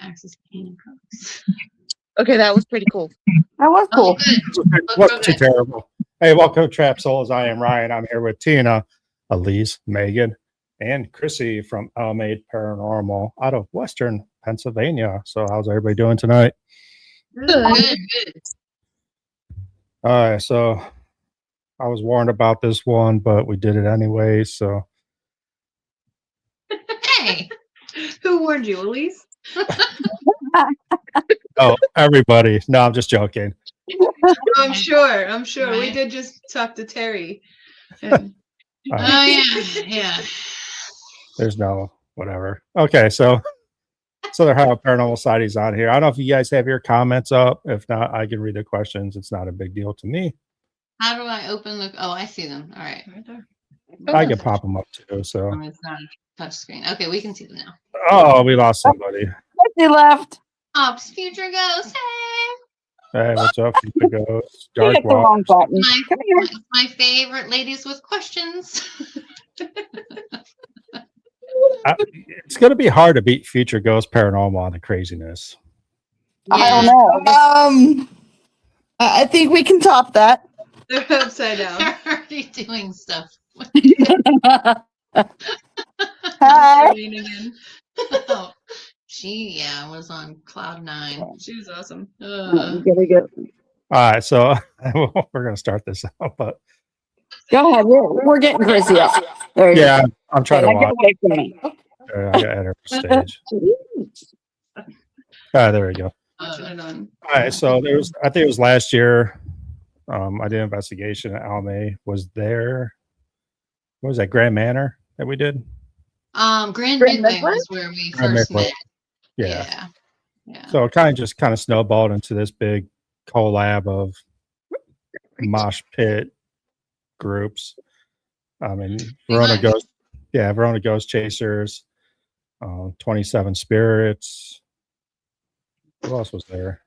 Max's pain and cooks. Okay, that was pretty cool. That was cool. Wasn't too terrible. Hey, welcome to Trap Souls. I am Ryan. I'm here with Tina, Aleece, Maegan, and Krissy from Almae Paranormal out of Western Pennsylvania. So how's everybody doing tonight? Good. All right, so I was warned about this one, but we did it anyway. So Hey, Who warned you, Aleece? oh, everybody. No, I'm just joking. I'm sure. We Right. did just talk to Terry. And yeah. There's no whatever. Okay, so there are paranormal sightings on here. I don't know if you guys have your comments up. If not, I can read the questions. It's not a big deal to me. How do I open the? Oh, I see them. All right. right there. I can pop them up too. So It's not a touch screen. Okay, we can see them now. oh, we lost somebody. They left. Ops, future ghost. Hey. Hey, what's up, Future Ghost? You Dark hit the wrong Walk. button. Come here. My favorite ladies with questions. It's going to be hard to beat Future Ghost Paranormal on the craziness. I don't know. I think we can top that. They're upside down. They're already doing stuff. Hi. Lean again. Oh, she was on cloud 9. She was awesome. Gonna get. All right, so we're going to start this out, but Go ahead. We're getting Krissy up. There you yeah, I'm trying to go. Get watch. away from me. I got to enter stage. All right, there we go. Watching it on. All right, so I think it was last year. I did an investigation at Almae. Was there? What was that Grand Manor that we did? Grand Midway was where we Grand first Midway. met. Yeah. Yeah. So it kind of snowballed into this big collab of mosh pit groups. I mean, Verona Ghost Chasers, 27 Spirits. Who else was there?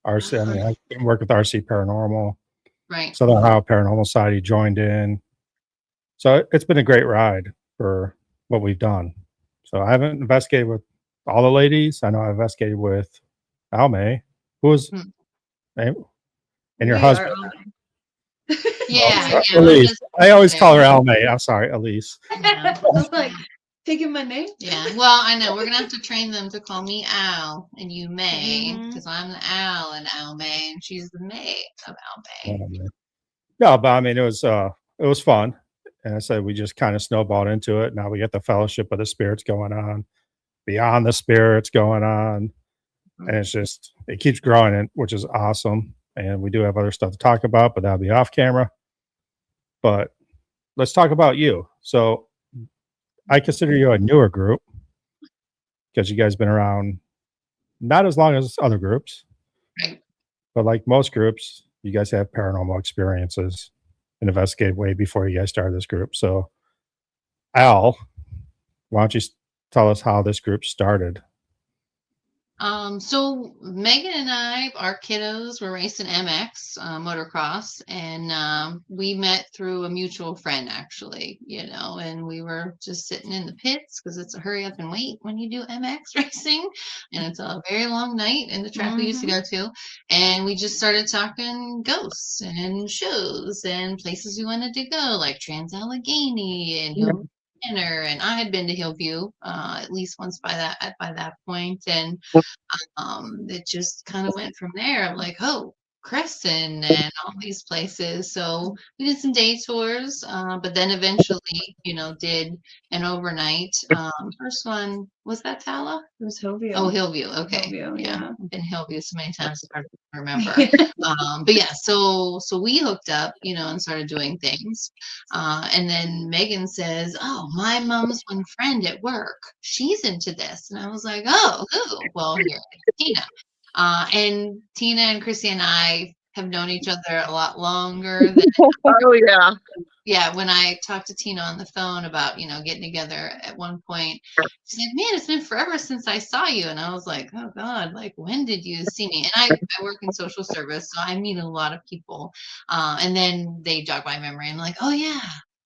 RC. I mean, I work with RC Paranormal. Right. Southern Ohio Paranormal Society joined in. So it's been a great ride for what we've done. So I haven't investigated with all the ladies. I know I investigated with Almae, who was, and your We husband. are on. Yeah. Aleece. I always call her Almae. I'm sorry, Aleece. Yeah. I was like, taking my name? Yeah. Well, I know we're gonna have to train them to call me Al and you May, Mhm. because I'm the Al and Almae, and she's the May of Almae. No, but I mean, it was fun. And I said we just kind of snowballed into it. Now we get the Fellowship of the Spirits going on, Beyond the Spirits going on, and it keeps growing, which is awesome. And we do have other stuff to talk about, but that'll be off camera. But let's talk about you. So I consider you a newer group because you guys been around not as long as other groups, Right. but like most groups, you guys have paranormal experiences and investigated way before you guys started this group. So Al, why don't you tell us how this group started? So Megan and I, our kiddos were racing MX motocross, and we met through a mutual friend, actually, and we were just sitting in the pits because it's a hurry up and wait when you do MX racing, and it's a very long night in the track we used to go to, and we just started talking ghosts and shows and places we wanted to go, like Trans-Allegheny and Hillview Manor, and I had been to Hillview at least once by that point, and it just kind of went from there. Like, oh, Creston and all these places. So we did some day tours, but then eventually, did an overnight. First one, was that Tala? It was Hillview. Oh, Hillview. Okay. Hillview, yeah. I've been Hillview so many times, it's hard to remember. But yeah, so we hooked up, and started doing things. And then Megan says, oh, my mom's one friend at work, she's into this. And I was like, oh, who? Well, here, Tina. And Tina and Krissy and I have known each other a lot longer than Oh, yeah. yeah, when I talked to Tina on the phone about, getting together at one point, she said, man, it's been forever since I saw you. And I was like, oh God, like, when did you see me? And I work in social service, so I meet a lot of people. And then they jog my memory. I'm like, oh yeah,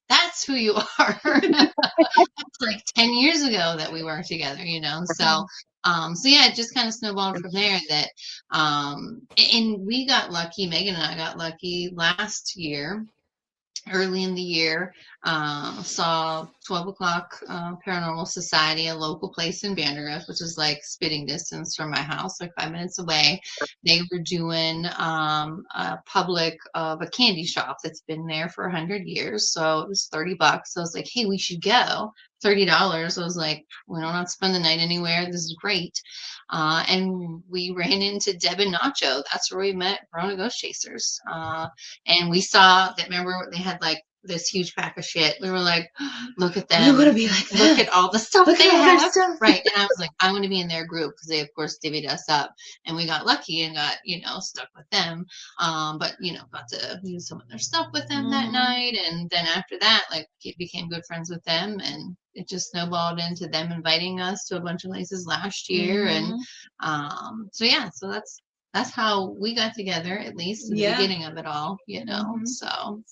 that's who you are. That's like 10 years ago that we were together, you know. So so yeah, it just kind of snowballed from there that and we got lucky, Megan and I got lucky last year, early in the year. Saw 12 o'clock Paranormal Society, a local place in Vandergrift, which is like spitting distance from my house, like 5 minutes away. They were doing a public of a candy shop that's been there for 100 years. So it was $30. So I was like, hey, we should go. $30. I was like, we don't have to spend the night anywhere. This is great. And we ran into Deb and Nacho. That's where we met Corona Ghost Chasers. And we saw that, remember, they had like this huge pack of shit. We were like, look at them. I want to be like Look that. at all the stuff Look they at all their have. stuff. Right. And I was like, I want to be in their group because they, of course, divvied us up. And we got lucky and got, you know, stuck with them. But, you know, got to use some of their stuff with them that night. And then after that, like, became good friends with them. And it just snowballed into them inviting us to a bunch of places last year. And so, yeah, so that's how we got together, at least in the beginning of it all, you know. So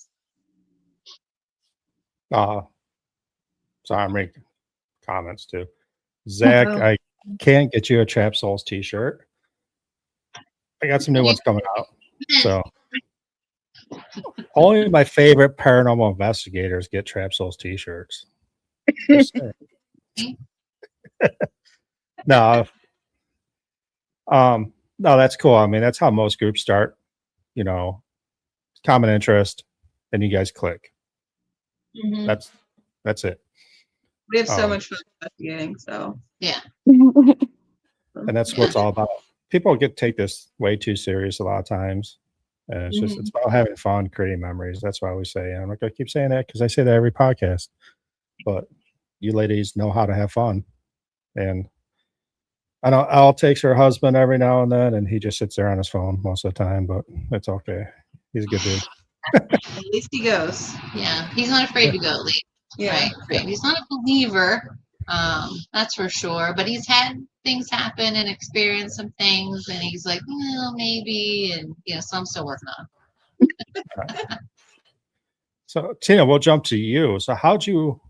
so I'm making comments too. Zach, I can't get you a Trap Souls t-shirt. I got some new ones coming out. So only my favorite paranormal investigators get Trap Souls t-shirts. No. No, that's cool. I mean, that's how most groups start, you know, common interest, and you guys click. That's it. We have so much fun investigating, so yeah. And that's what it's all about. People take this way too serious a lot of times. And it's just, it's about having fun, creating memories. That's why we say, I'm not going to keep saying that because I say that every podcast, but you ladies know how to have fun. And I know Elle takes her husband every now and then, and he just sits there on his phone most of the time, but it's okay. He's a good dude. At least he goes. Yeah. He's not afraid to go, Lee. Yeah. Right. He's not a believer. That's for sure. But he's had things happen and experienced some things, and he's like, well, maybe, and you know, so I'm still working on. So Tina, we'll jump to you. So how'd you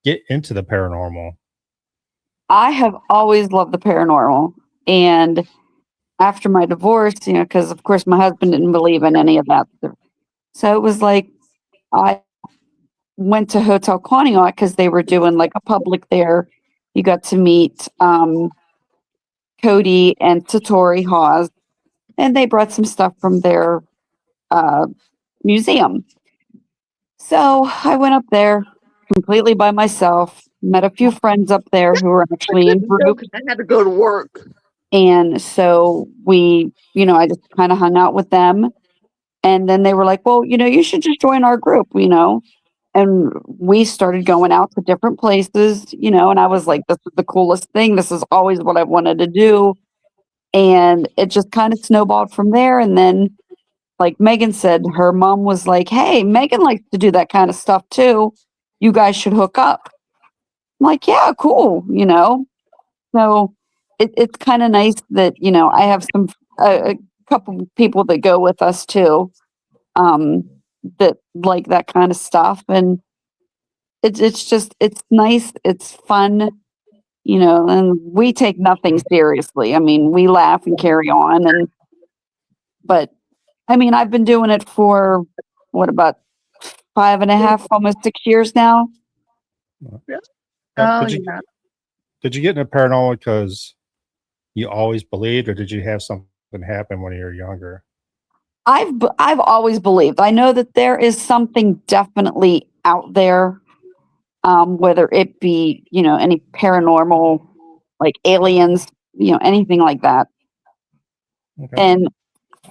get into the paranormal? I have always loved the paranormal. And after my divorce, you know, because of course my husband didn't believe in any of that. So it was like I went to Hotel Conneaut because they were doing like a public there. You got to meet Cody and Satori Hawes, and they brought some stuff from their museum. So I went up there completely by myself, met a few friends up there who were actually in group. I had to go to work. And so we, you know, I just kind of hung out with them. And then they were like, well, you know, you should just join our group, you know. And we started going out to different places, you know, and I was like, this is the coolest thing. This is always what I wanted to do. And it just kind of snowballed from there. And then, like Megan said, her mom was like, hey, Megan likes to do that kind of stuff too. You guys should hook up. I'm like, yeah, cool, you know. So it's kind of nice that, you know, I have some a couple of people that go with us too, that like that kind of stuff, and it's nice, it's fun, you know, and we take nothing seriously. I mean, we laugh and carry on, but I mean, I've been doing it for what, about 5.5, almost 6 years now. Did you get into paranormal because you always believed, or did you have something happen when you were younger? I've always believed. I know that there is something definitely out there, whether it be, you know, any paranormal, like aliens, you know, anything like that. Okay. And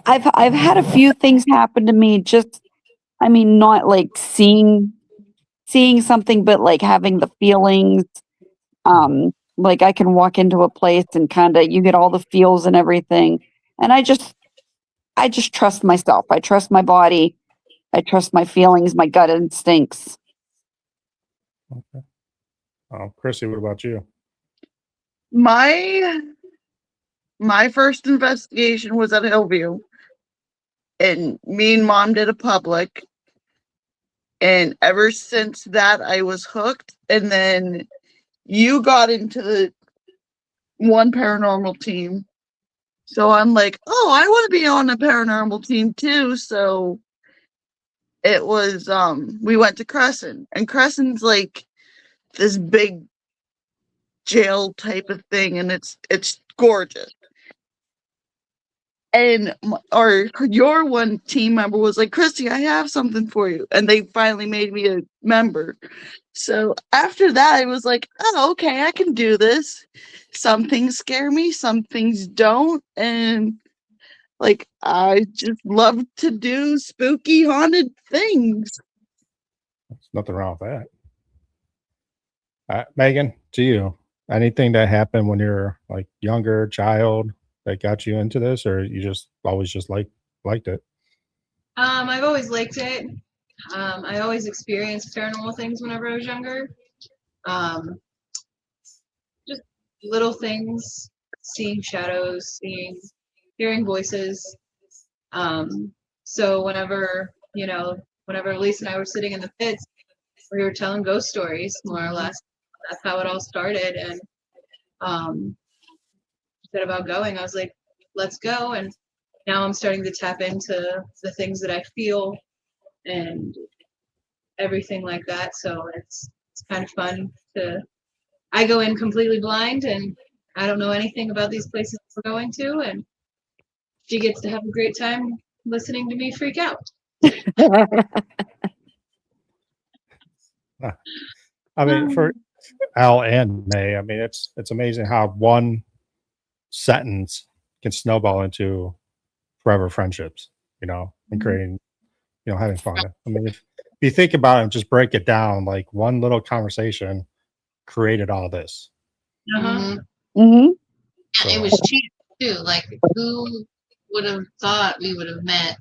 I've had a few things happen to me. Just, I mean, not like seeing something, but like having the feelings. Like I can walk into a place and kind of you get all the feels and everything, and I just trust myself. I trust my body. I trust my feelings, my gut instincts. Okay. Krissy, what about you? My first investigation was at Hillview, and me and Mom did a public, And ever since that, I was hooked. And then you got into the one paranormal team. So I'm like, oh, I want to be on a paranormal team too. So it was, we went to Crescent. And Crescent's like this big jail type of thing. And it's gorgeous. And your one team member was like, Krissy, I have something for you. And they finally made me a member. So after that, I was like, oh, okay, I can do this. Some things scare me, some things don't. And like, I just love to do spooky, haunted things. There's nothing wrong with that. Megan, to you, anything that happened when you're like younger child that got you into this, or you just always just liked it? I've always liked it. I always experienced paranormal things whenever I was younger. Just little things, seeing shadows, hearing voices. So whenever Aleece and I were sitting in the pits, we were telling ghost stories, more or less. That's how it all started. And said about going, I was like, let's go. And now I'm starting to tap into the things that I feel and everything like that. So it's kind of fun I go in completely blind and I don't know anything about these places we're going to, and she gets to have a great time listening to me freak out. I mean, for Al and May, I mean, it's amazing how one sentence can snowball into forever friendships, and creating, having fun. I mean, if you think about it and just break it down, like one little conversation created all this. Uh-huh. Mm-hmm. So. It was cheap too. Like, who would have thought we would have met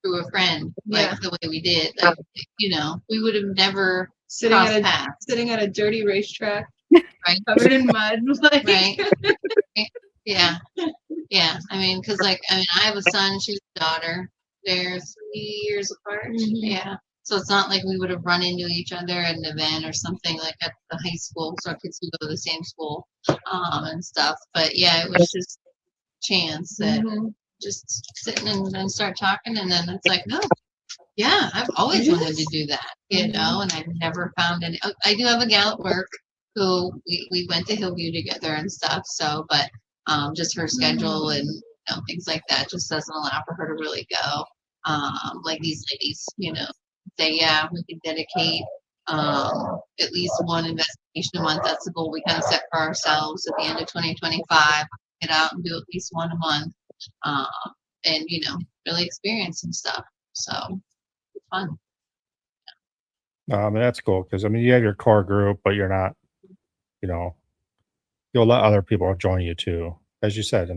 through a friend, like the way we did? Like, we would have never sitting at a dirty racetrack, right, covered in mud, like. Right. Yeah. I mean, because I have a son, she's a daughter. They're 3 years apart. Mm-hmm. Yeah. So it's not like we would have run into each other at an event or something like at the high school. So our kids would go to the same school, and stuff. But yeah, it was just chance that just sitting and start talking, and then it's like, oh, yeah, I've always wanted to do that, and I've never found any. I do have a gal at work who we went to Hillview together and stuff. So, but just her schedule and things like that just doesn't allow for her to really go. Like these ladies, say, yeah, we could dedicate at least one investigation a month. That's the goal we kind of set for ourselves at the end of 2025. Get out and do at least one a month, and really experience some stuff. So it's fun. I mean, that's cool because you have your core group, but you're not, you'll let other people join you too. As you said,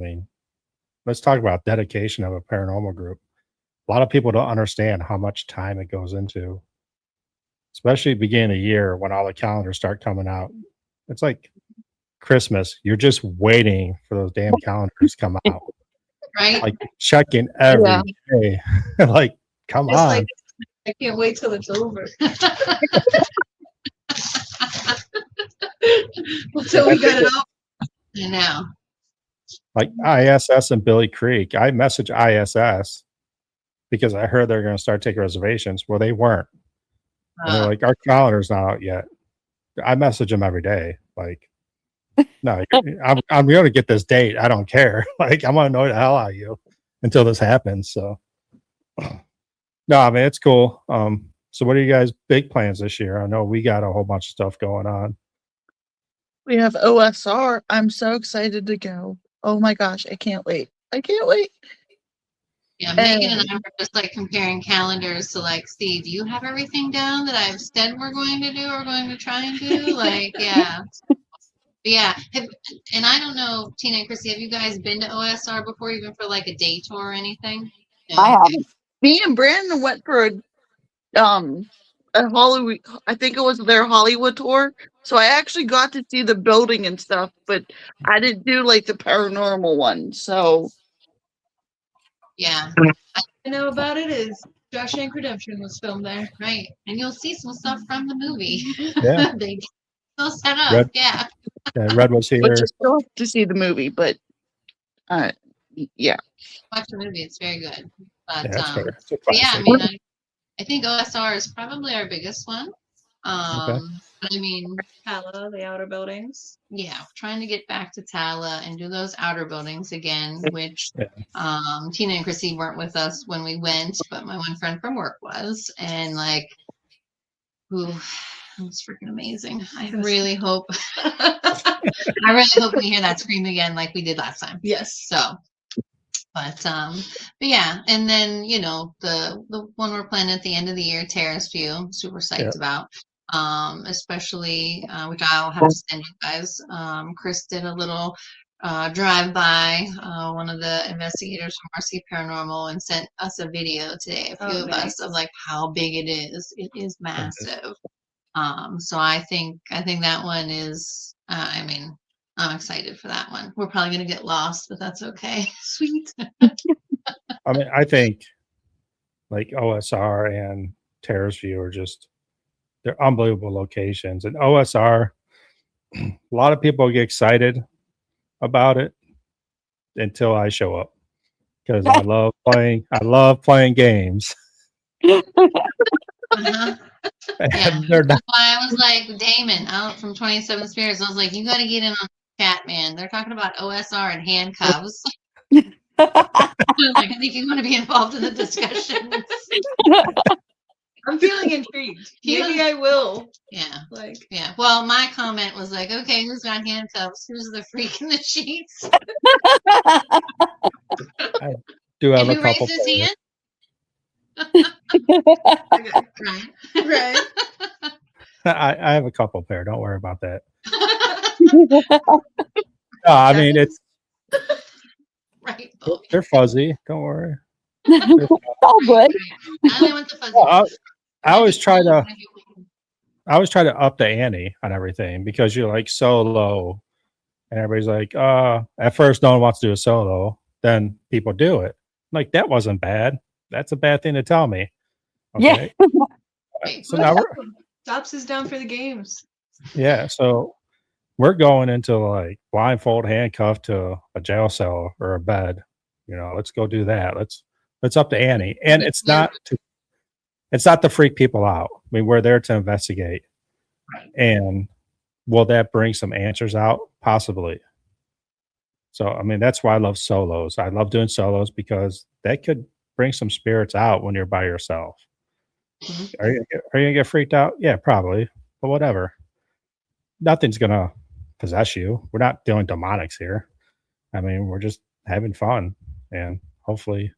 let's talk about dedication of a paranormal group. A lot of people don't understand how much time it goes into, especially beginning of the year when all the calendars start coming out. It's like Christmas. You're just waiting for those damn calendars to come out. Right. Like checking every day. Like, come on. Like, I can't wait till it's over. Until we got it all. I know. Like ISS and Billy Creek. I messaged ISS because I heard they're going to start taking reservations. Well, they weren't. And they're like, our calendar's not out yet. I message them every day. Like, no, I'm going to get this date. I don't care. Like, I'm going to know the hell out of you until this happens. So, no, it's cool. So what are you guys' big plans this year? I know we got a whole bunch of stuff going on. We have OSR. I'm so excited to go. Oh my gosh, I can't wait. Yeah, Megan and I were just like comparing calendars to like, Steve, do you have everything down that I've said we're going to do or going to try and do? Like, yeah. Yeah. And I don't know, Tina and Krissy, have you guys been to OSR before, even for like a day tour or anything? No? I haven't. Me and Brandon went for a Hollywood, I think it was their Hollywood tour. So I actually got to see the building and stuff, but I didn't do like the paranormal one. So yeah, I know about it is Shawshank Redemption was filmed there. Right. And you'll see some stuff from the movie. Yeah. They still set up. Red, Yeah. Red was But here. you still have to see the movie, but yeah. Watch the movie. It's very good. But, Yeah, that's fair. It's a but yeah, I classic. mean, I think OSR is probably our biggest one. Okay. But I mean, Tala, the outer buildings. yeah, trying to get back to Tala and do those outer buildings again, which Yeah. Tina and Krissy weren't with us when we went, but my one friend from work was. And like, ooh, it was freaking amazing. I really hope we hear that scream again like we did last time. Yes. So but yeah, and then the one we're planning at the end of the year, Terrace View, I'm super psyched about. Especially which I'll have to send you guys. Chris did a little drive by, one of the investigators from RC Paranormal, and sent us a video today, a few of us, of like how big it is. It is massive. So I think that one is, I mean, I'm excited for that one. We're probably going to get lost, but that's okay. Sweet. I mean, I think like OSR and Terrace View are just, they're unbelievable locations. And OSR, a lot of people get excited about it until I show up, because I love playing games. Uh-huh. Yeah. They're not, I was like, Damon out from 27 Spirits, I was like, you got to get in on the chat, man. They're talking about OSR and handcuffs. Like, I think you want to be involved in the discussion. I'm feeling intrigued. Maybe I will. Yeah. Like, yeah. Well, my comment was like, okay, who's got handcuffs? Who's the freak in the sheets? I do have Can a you raise couple. his hand? Right. right. I have a couple pair. Don't worry about that. No, I mean, it's Right. they're fuzzy. Don't worry. It's all good. I only want the fuzzy. Well, I always try to up the ante on everything, because you're like solo, and everybody's like, at first no one wants to do a solo, then people do it. Like, that wasn't bad. That's a bad thing to tell me. Okay. Yeah. So now Stops is down for the games. so we're going into like blindfold, handcuffed to a jail cell or a bed. Let's go do that. Let's up the ante. And it's not to freak people out. I mean, we're there to investigate. Right. And will that bring some answers out? Possibly. So, I mean, that's why I love solos. I love doing solos because that could bring some spirits out when you're by yourself. Mhm. Are you gonna get freaked out? Yeah, probably. But whatever. Nothing's gonna possess you. We're not doing demonics here. I mean, we're just having fun, and hopefully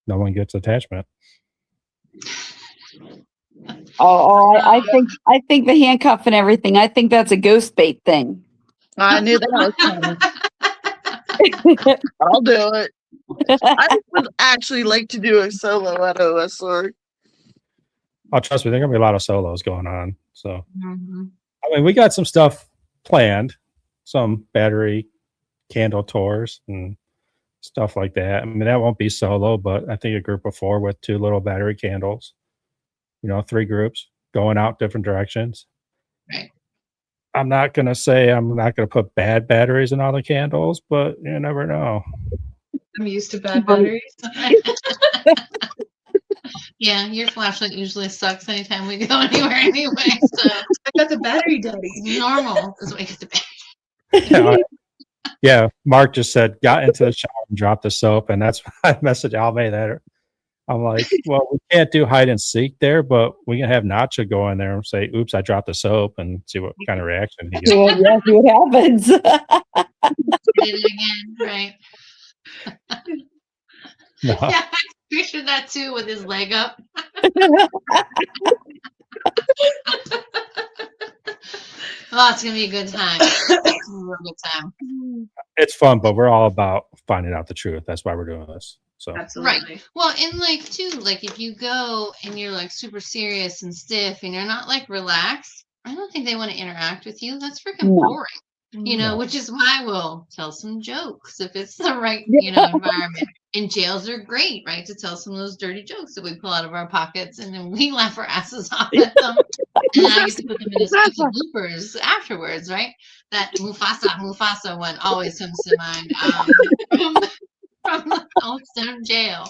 no one gets attachment. I think the handcuff and everything, I think that's a ghost bait thing. I knew that was coming. I'll do it. I would actually like to do a solo at OSR. Oh, trust me, there's gonna be a lot of solos going on. So, Mhm. I mean, we got some stuff planned, some battery candle tours and stuff like that. I mean, that won't be solo, but I think a group of 4 with 2 little battery candles. 3 groups going out different directions. Right. I'm not gonna say I'm not gonna put bad batteries in all the candles, but you never know. I'm used to bad batteries. Yeah, your flashlight usually sucks anytime we go anywhere anyway. So I got the battery daddy. normal is what you get to be. Yeah, Mark just said got into the shower and dropped the soap, and that's why I messaged Almae that. I'm like, well, we can't do hide and seek there, but we can have Nacho go in there and say, "Oops, I dropped the soap," and see what kind of reaction he gets. Well, yeah, see what happens. Did it again, right? No. Yeah, I pictured that too with his leg up. Oh, it's gonna be a good time. It's gonna be a real good time. It's fun, but we're all about finding out the truth. That's why we're doing this. So Absolutely. Well, and like too, like if you go and you're like super serious and stiff and you're not like relaxed, I don't think they want to interact with you. That's freaking No. boring. you know, No. which is why we'll tell some jokes if it's the right, Yeah. you know, environment. And jails are great, right, to tell some of those dirty jokes that we pull out of our pockets, and then we laugh our asses off at them. And I get to put them in a spooky bloopers afterwards, right? That Mufasa one always comes to mind from the old stone jail.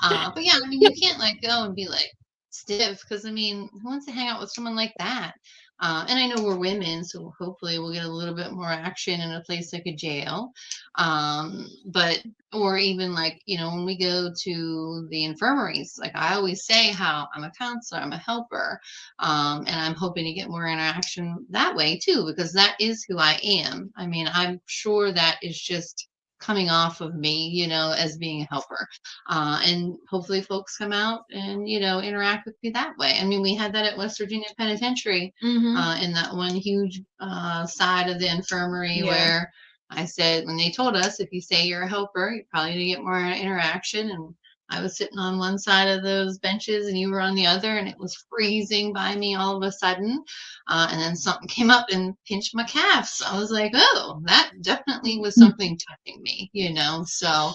But yeah, I mean, you can't like go and be like stiff because I mean, who wants to hang out with someone like that? And I know we're women, so hopefully we'll get a little bit more action in a place like a jail. But or even like, you know, when we go to the infirmaries, like I always say how I'm a counselor, I'm a helper. And I'm hoping to get more interaction that way too, because that is who I am. I mean, I'm sure that is just coming off of me, you know, as being a helper. And hopefully folks come out and, you know, interact with me that way. I mean, we had that at West Virginia Penitentiary in that one huge side of the infirmary where I said, when they told us, if you say you're a helper, you're probably going to get more interaction. And I was sitting on one side of those benches and you were on the other, and it was freezing by me all of a sudden. And then something came up and pinched my calves. I was like, oh, that definitely was something touching me, you know? So,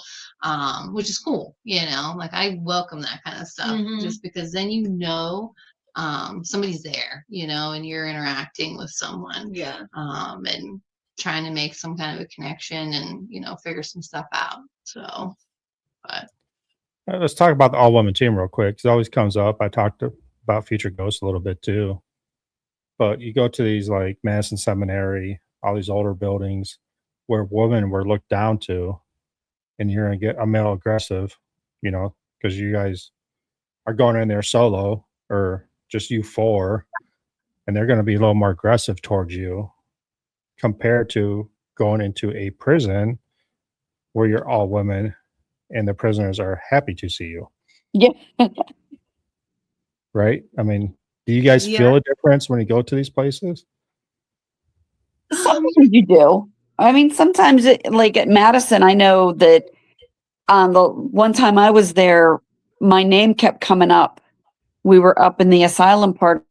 which is cool, you know, like I welcome that kind of stuff just because then, you know, somebody's there, you know, and you're interacting with someone. And trying to make some kind of a connection and, you know, figure some stuff out. So, but Let's talk about the all women team real quick. 'Cause it always comes up. I talked about Future Ghosts a little bit too. But you go to these like Madison Seminary, all these older buildings where women were looked down to, and you're going to get a male aggressive, you know, because you guys are going in there solo or just you four, and they're going to be a little more aggressive towards you compared to going into a prison where you're all women and the prisoners are happy to see you. Yeah. Right? I mean, do you guys feel a difference when you go to these places? Sometimes you do. I mean, sometimes like at Madison, I know that the one time I was there, my name kept coming up. We were up in the asylum part,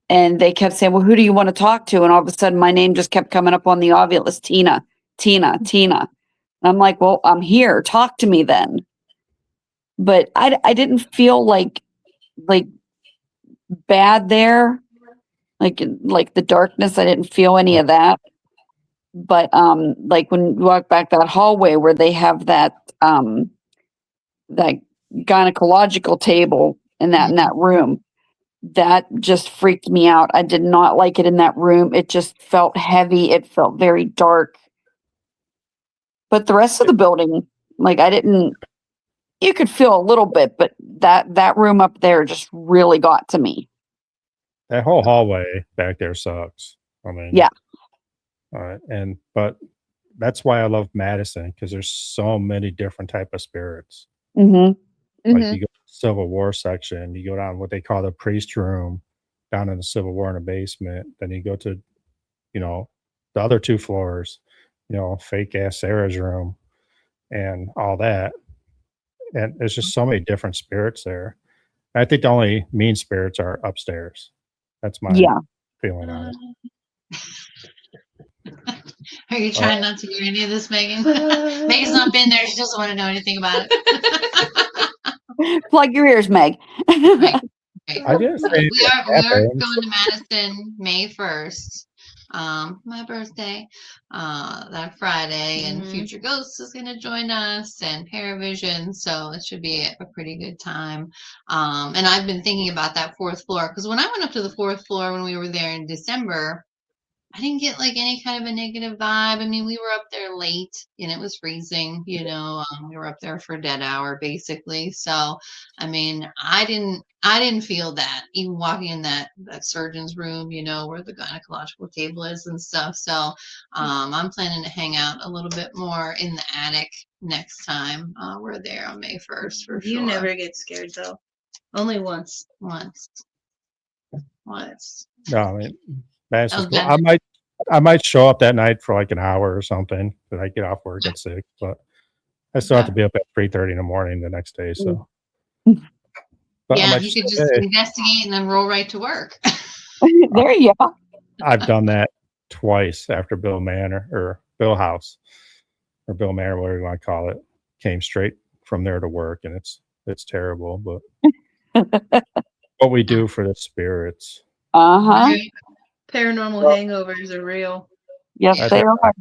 and they kept saying, well, who do you want to talk to? And all of a sudden, my name just kept coming up on the Ovilus, Tina. And I'm like, well, I'm here. Talk to me then. But I didn't feel like bad there. Like the darkness, I didn't feel any of that. But like when you walk back that hallway where they have that gynecological table in that room, that just freaked me out. I did not like it in that room. It just felt heavy. It felt very dark. But the rest of the building, like you could feel a little bit, but that room up there just really got to me. That whole hallway back there sucks. I mean, yeah. But that's why I love Madison, because there's so many different type of spirits. Mm-hmm. Like you go to the Civil War section, you go down what they call the priest room down in the Civil War in the basement. Then you go to, you know, the other 2 floors, you know, fake ass Sarah's room and all that. And there's just so many different spirits there. I think the only mean spirits are upstairs. That's my feeling on it. Are you trying not to hear any of this, Maegan? Maegan's not been there. She doesn't want to know anything about it. Plug your ears, Meg. Right. I didn't say we are going to Madison May 1st. My birthday, that Friday, and Future Ghosts is going to join us, and Paravision, so it should be a pretty good time. And I've been thinking about that 4th floor, because when I went up to the 4th floor when we were there in December, I didn't get like any kind of a negative vibe. I mean, we were up there late and it was freezing, you know, we were up there for dead hour basically. So, I mean, I didn't feel that even walking in that surgeon's room, you know, where the gynecological table is and stuff. So, I'm planning to hang out a little bit more in the attic next time we're there on May 1st for sure. You never get scared though. Only once. Once. No, I mean, Madison's cool. I might show up that night for like an hour or something, but I get off work at 6, but I still have to be up at 3:30 in the morning the next day. So, but yeah, you could just investigate and then roll right to work. There you go. I've done that twice after Bill Manor or Bill House or Bill Manor, whatever you want to call it, came straight from there to work, and it's terrible. But what we do for the spirits. Uh-huh. Right. Paranormal hangovers are real. Yes, Yeah. they are.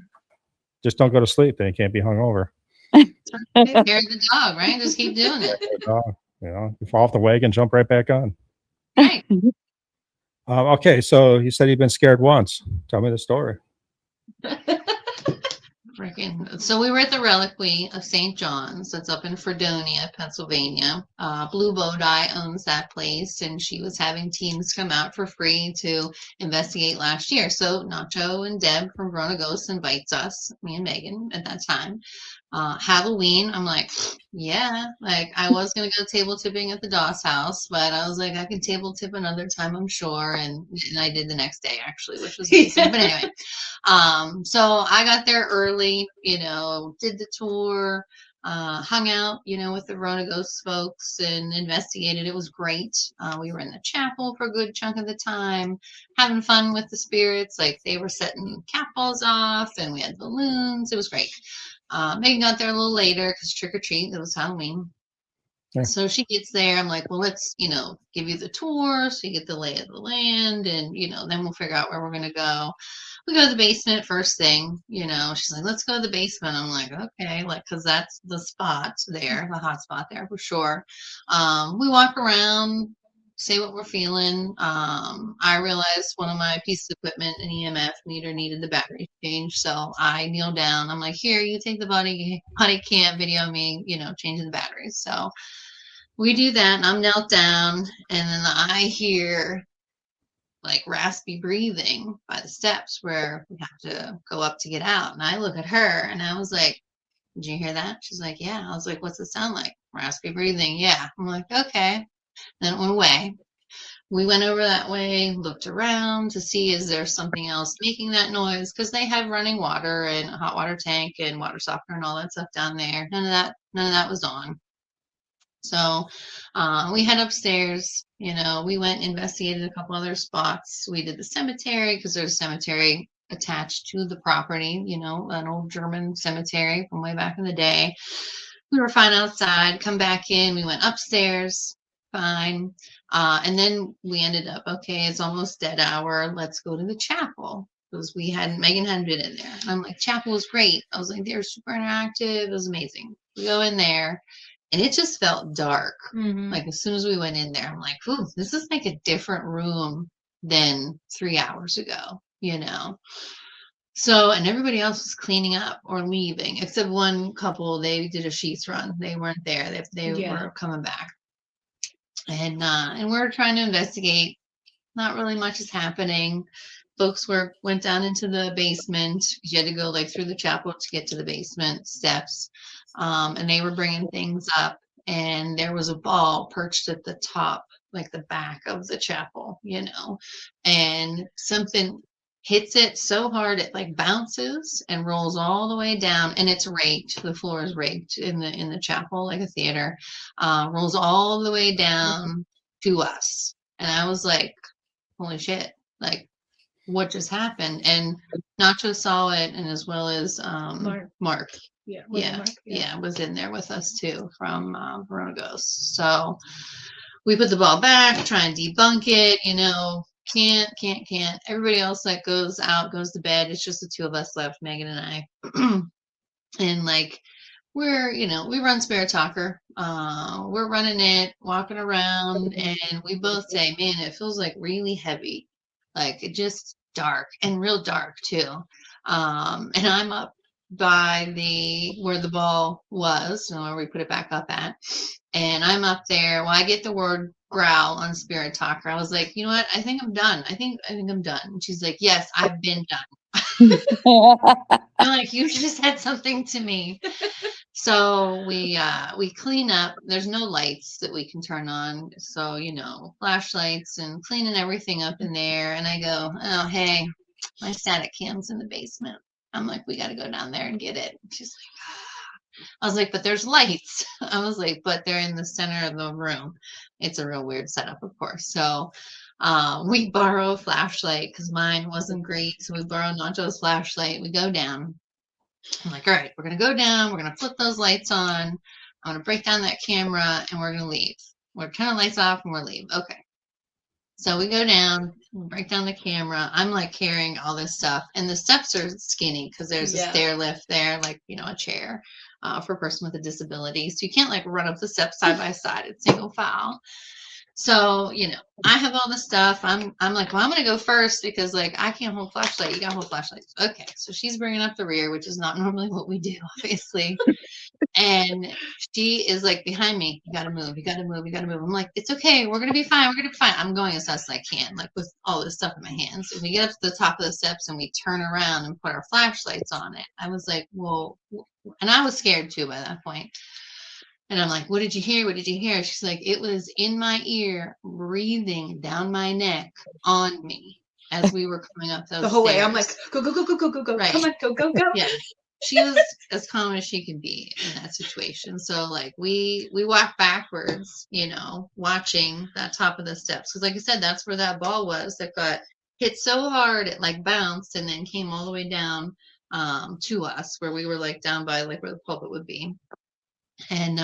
Just don't go to sleep. Then you can't be hungover. Carry the dog, right? Just keep doing it. You fall off the wagon, jump right back on. Right. Okay, so you said you've been scared once. Tell me the story. Freaking. So we were at the Reliquary of St. John's. That's up in Fredonia, Pennsylvania. Blue Bow Dye owns that place, and she was having teams come out for free to investigate last year. So Nacho and Deb from Verona Ghosts invites us, me and Megan at that time. Halloween, I'm like, yeah, like I was gonna go table tipping at the Doss house, but I was like, I can table tip another time, I'm sure, and I did the next day actually, which was amazing. But anyway, so I got there early, did the tour, hung out, with the Verona Ghost folks and investigated. It was great. We were in the chapel for a good chunk of the time, having fun with the spirits. Like they were setting cat balls off, and we had balloons. It was great. Megan got there a little later because trick or treat, it was Halloween. Yeah. So she gets there. I'm like, well, let's, give you the tour so you get the lay of the land, and, then we'll figure out where we're going to go. We go to the basement first thing, she's like, let's go to the basement. I'm like, okay, because that's the spot there, the hot spot there for sure. We walk around, say what we're feeling. I realized one of my pieces of equipment, an EMF meter, needed the battery changed. So I kneel down. I'm like, here, you take the body cam, video me, changing the batteries. So we do that, and I'm knelt down, and then I hear like raspy breathing by the steps where we have to go up to get out. And I look at her, and I was like, did you hear that? She's like, yeah. I was like, what's it sound like? Raspy breathing. Yeah. I'm like, okay. Then it went away. We went over that way, looked around to see is there something else making that noise, because they have running water and a hot water tank and water softener and all that stuff down there. None of that was on. So we head upstairs. We went and investigated a couple other spots. We did the cemetery because there's a cemetery attached to the property, an old German cemetery from way back in the day. We were fine outside, come back in. We went upstairs, fine. And then we ended up, okay, it's almost dead hour. Let's go to the chapel, because Megan hadn't been in there. And I'm like, chapel was great. I was like, they're super interactive. It was amazing. We go in there, and it just felt dark. Mhm. Like as soon as we went in there, I'm like, ooh, this is like a different room than 3 hours ago, So, and everybody else was cleaning up or leaving, except one couple. They did a sheets run. They weren't there. They Yeah. were coming back. And we're trying to investigate. Not really much is happening. Folks went down into the basement. You had to go like through the chapel to get to the basement steps. And they were bringing things up. And there was a ball perched at the top, like the back of the chapel, and something hits it so hard it like bounces and rolls all the way down, and it's raked. The floor is raked in the chapel like a theater. Rolls all the way down to us, and I was like, holy shit, like what just happened? And Nacho saw it, and as well as Mark. Yeah. Yeah, was in there with us too from Verona Ghosts. So we put the ball back, try and debunk it, can't. Everybody else that goes out goes to bed. It's just the two of us left, Megan and I. And like we run Spirit Talker. We're running it, walking around, and we both say, man, it feels like really heavy. Like it just dark, and real dark too. And I'm up by where the ball was, where we put it back up at. And I'm up there. Well, I get the word growl on Spirit Talker. I was like, you know what? I think I'm done. I think I'm done. And she's like, yes, I've been done. I'm like, you just said something to me. So we clean up. There's no lights that we can turn on. So, flashlights and cleaning everything up in there. And I go, oh, hey, my static cam's in the basement. I'm like, we got to go down there and get it. She's like, ah. I was like, but there's lights. I was like, but they're in the center of the room. It's a real weird setup, of course. So We borrow a flashlight because mine wasn't great. So we borrow Nacho's flashlight. We go down. I'm like, all right, we're going to go down. We're going to flip those lights on. I'm going to break down that camera and we're going to leave. We're turning the lights off and we're leave. Okay. So we go down, break down the camera. I'm like carrying all this stuff, and the steps are skinny because there's a stair lift there, like, you know, a chair for a person with a disability. So you can't like run up the steps side by side. It's single file. So, you know, I have all the stuff. I'm like, well, I'm gonna go first because like I can't hold flashlight. You gotta hold flashlight. Okay. So she's bringing up the rear, which is not normally what we do, obviously. And she is like behind me. You gotta move. You gotta move. You gotta move. I'm like, it's okay. We're gonna be fine. We're gonna be fine. I'm going as fast as I can, like with all this stuff in my hands. And we get up to the top of the steps and we turn around and put our flashlights on it. I was like, whoa. And I was scared too by that point. And I'm like, what did you hear? What did you hear? She's like, it was in my ear, breathing down my neck on me as we were coming up those The whole way. stairs. I'm like, go, go, go, go, go, go, go. Right. Come on, go, go, go. Yeah. She was as calm as she could be in that situation. So like we walked backwards, you know, watching that top of the steps. Because like I said, that's where that ball was that got hit so hard it like bounced and then came all the way down to us where we were like down by like where the pulpit would be. And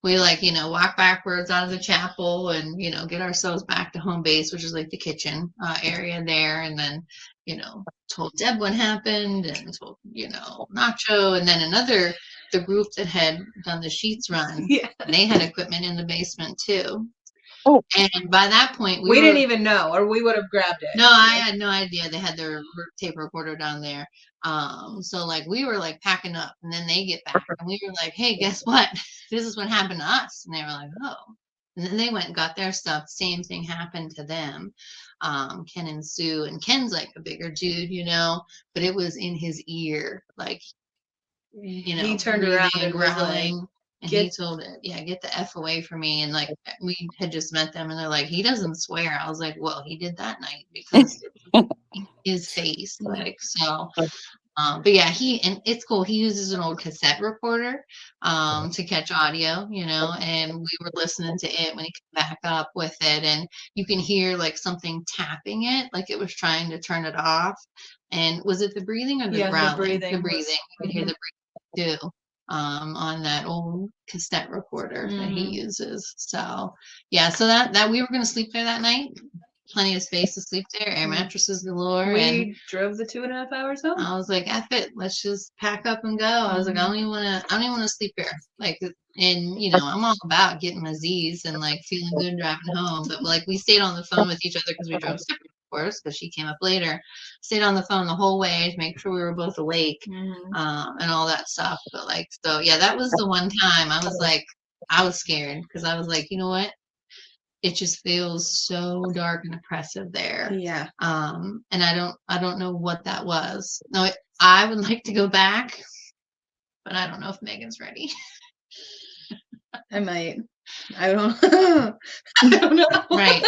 we like, you know, walk backwards out of the chapel and, you know, get ourselves back to home base, which is like the kitchen area there. And then, you know, told Deb what happened and told, you know, Nacho. And then the group that had done the sheets run, they had equipment in the basement too. Oh. And by that point, we didn't even know, or we would have grabbed it. No, I had no idea they had their tape recorder down there. So like we were like packing up, and then they get back, and we were like, "Hey, guess what? This is what happened to us." And they were like, "Oh." And then they went and got their stuff. Same thing happened to them. Ken and Sue, and Ken's like a bigger dude, you know, but it was in his ear, like, you know, he turned around and was like, growling. And he told it, yeah, get the F away from me. And like, we had just met them and they're like, he doesn't swear. I was like, well, he did that night because his face, like, so, but yeah, and it's cool. He uses an old cassette recorder, to catch audio, you know, and we were listening to it when he came back up with it. And you can hear like something tapping it, like it was trying to turn it off. And was it the breathing or the growling? The breathing. You could hear the breathing too. On that old cassette recorder that he uses. So yeah, so that we were going to sleep there that night. Plenty of space to sleep there, air mattresses galore. We drove the 2.5 hours home. I was like, F it, let's just pack up and go. I was like, I don't even want to sleep here. Like, and you know, I'm all about getting my Z's and like feeling good driving home. But like, we stayed on the phone with each other because we drove separate, of course, because she came up later. Stayed on the phone the whole way to make sure we were both awake, and all that stuff. But like, so yeah, that was the one time I was like, I was scared because I was like, you know what? It just feels so dark and oppressive there. Yeah. And I don't know what that was. No, I would like to go back, but I don't know if Megan's ready. I might. I don't know. Right.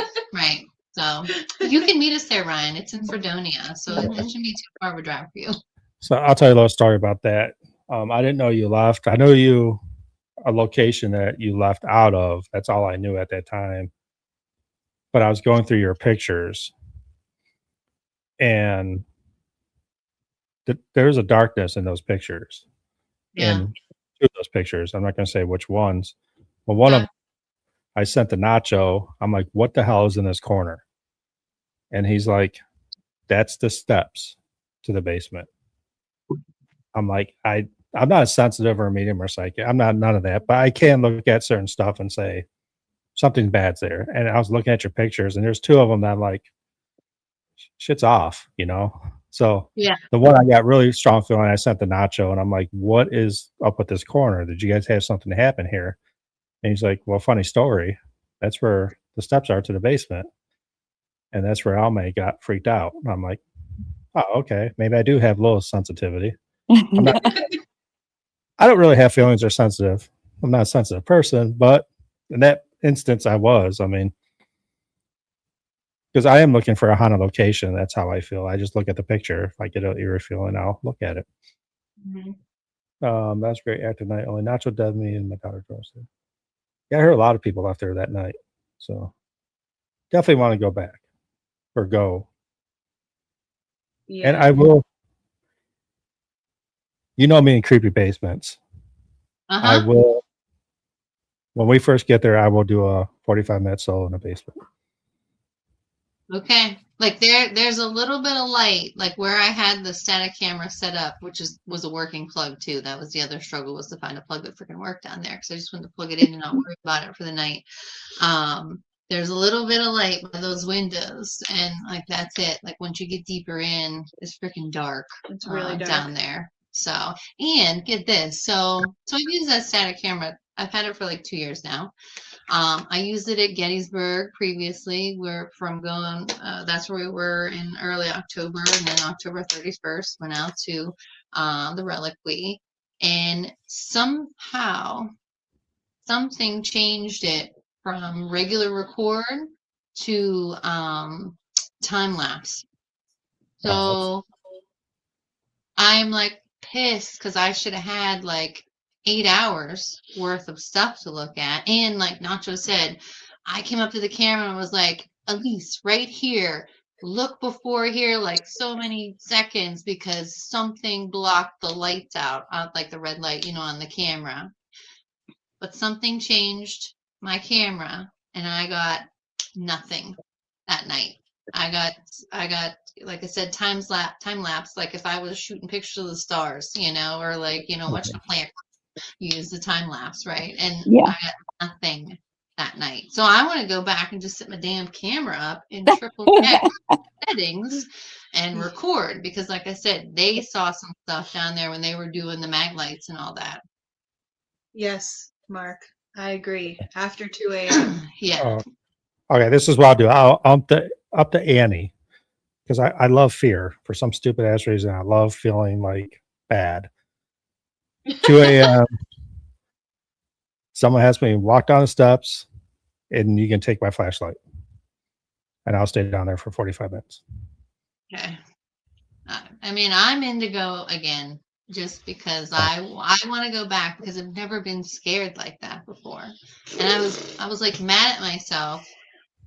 So you can meet us there, Ryan. It's in Fredonia, so it shouldn't be too far of a drive for you. So I'll tell you a little story about that. I didn't know you left. I know a location that you left out of. That's all I knew at that time. But I was going through your pictures, and there's a darkness in those pictures. Yeah. In two of those pictures, I'm not going to say which ones, but one of them, I sent to Nacho. I'm like, what the hell is in this corner? And he's like, that's the steps to the basement. I'm like, I'm not a sensitive or a medium or psychic. I'm not none of that, but I can look at certain stuff and say something bad's there. And I was looking at your pictures, and there's two of them that I'm like, shit's off, you know? So yeah, the one I got really strong feeling, I sent the Nacho, and I'm like, what is up with this corner? Did you guys have something happen here? And he's like, well, funny story. That's where the steps are to the basement. And that's where Almae got freaked out. And I'm like, oh, okay. Maybe I do have low sensitivity. I don't really have feelings or sensitive. I'm not a sensitive person, but in that instance, I was. I mean, because I am looking for a haunted location. That's how I feel. I just look at the picture. If I get an eerie feeling, I'll look at it. That's great. After night only. Nacho, Dead Me, and my daughter roasted. Yeah, I heard a lot of people left there that night. So definitely want to go back. or go. Yeah. And I will, you know me in creepy basements. I Uh-huh. will, when we first get there, I will do a 45-minute solo in the basement. Okay. Like there's a little bit of light, like where I had the static camera set up, which was a working plug too. That was the other struggle, was to find a plug that freaking worked down there, because I just wanted to plug it in and not worry about it for the night. There's a little bit of light by those windows, and like that's it. Like once you get deeper in, it's freaking dark. It's really dark. Down there. So, and get this. So I've used that static camera. I've had it for like 2 years now. I used it at Gettysburg previously. That's where we were in early October, and then October 31st went out to the Reliquary, and somehow something changed it from regular record to time lapse. So I'm like pissed because I should have had like 8 hours worth of stuff to look at. And like Nacho said, I came up to the camera and was like, Aleece, right here, look before here like so many seconds, because something blocked the lights out, like the red light, on the camera. But something changed my camera, and I got nothing that night. I got like I said, time lapse. Like if I was shooting pictures of the stars, or like watching a plant, use the time lapse, right? And Yeah. I got nothing that night. So I want to go back and just set my damn camera up and triple check settings and record, because like I said, they saw some stuff down there when they were doing the mag lights and all that. Yes, Mark. I agree. After 2 a.m. Yeah. Okay, this is what I'll do. I'll up to Annie, because I love fear for some stupid ass reason. I love feeling like bad. 2 a.m. Someone has me walk down the steps, and you can take my flashlight, and I'll stay down there for 45 minutes. Okay. I mean, I'm in to go again, just because I want to go back, because I've never been scared like that before, and I was like mad at myself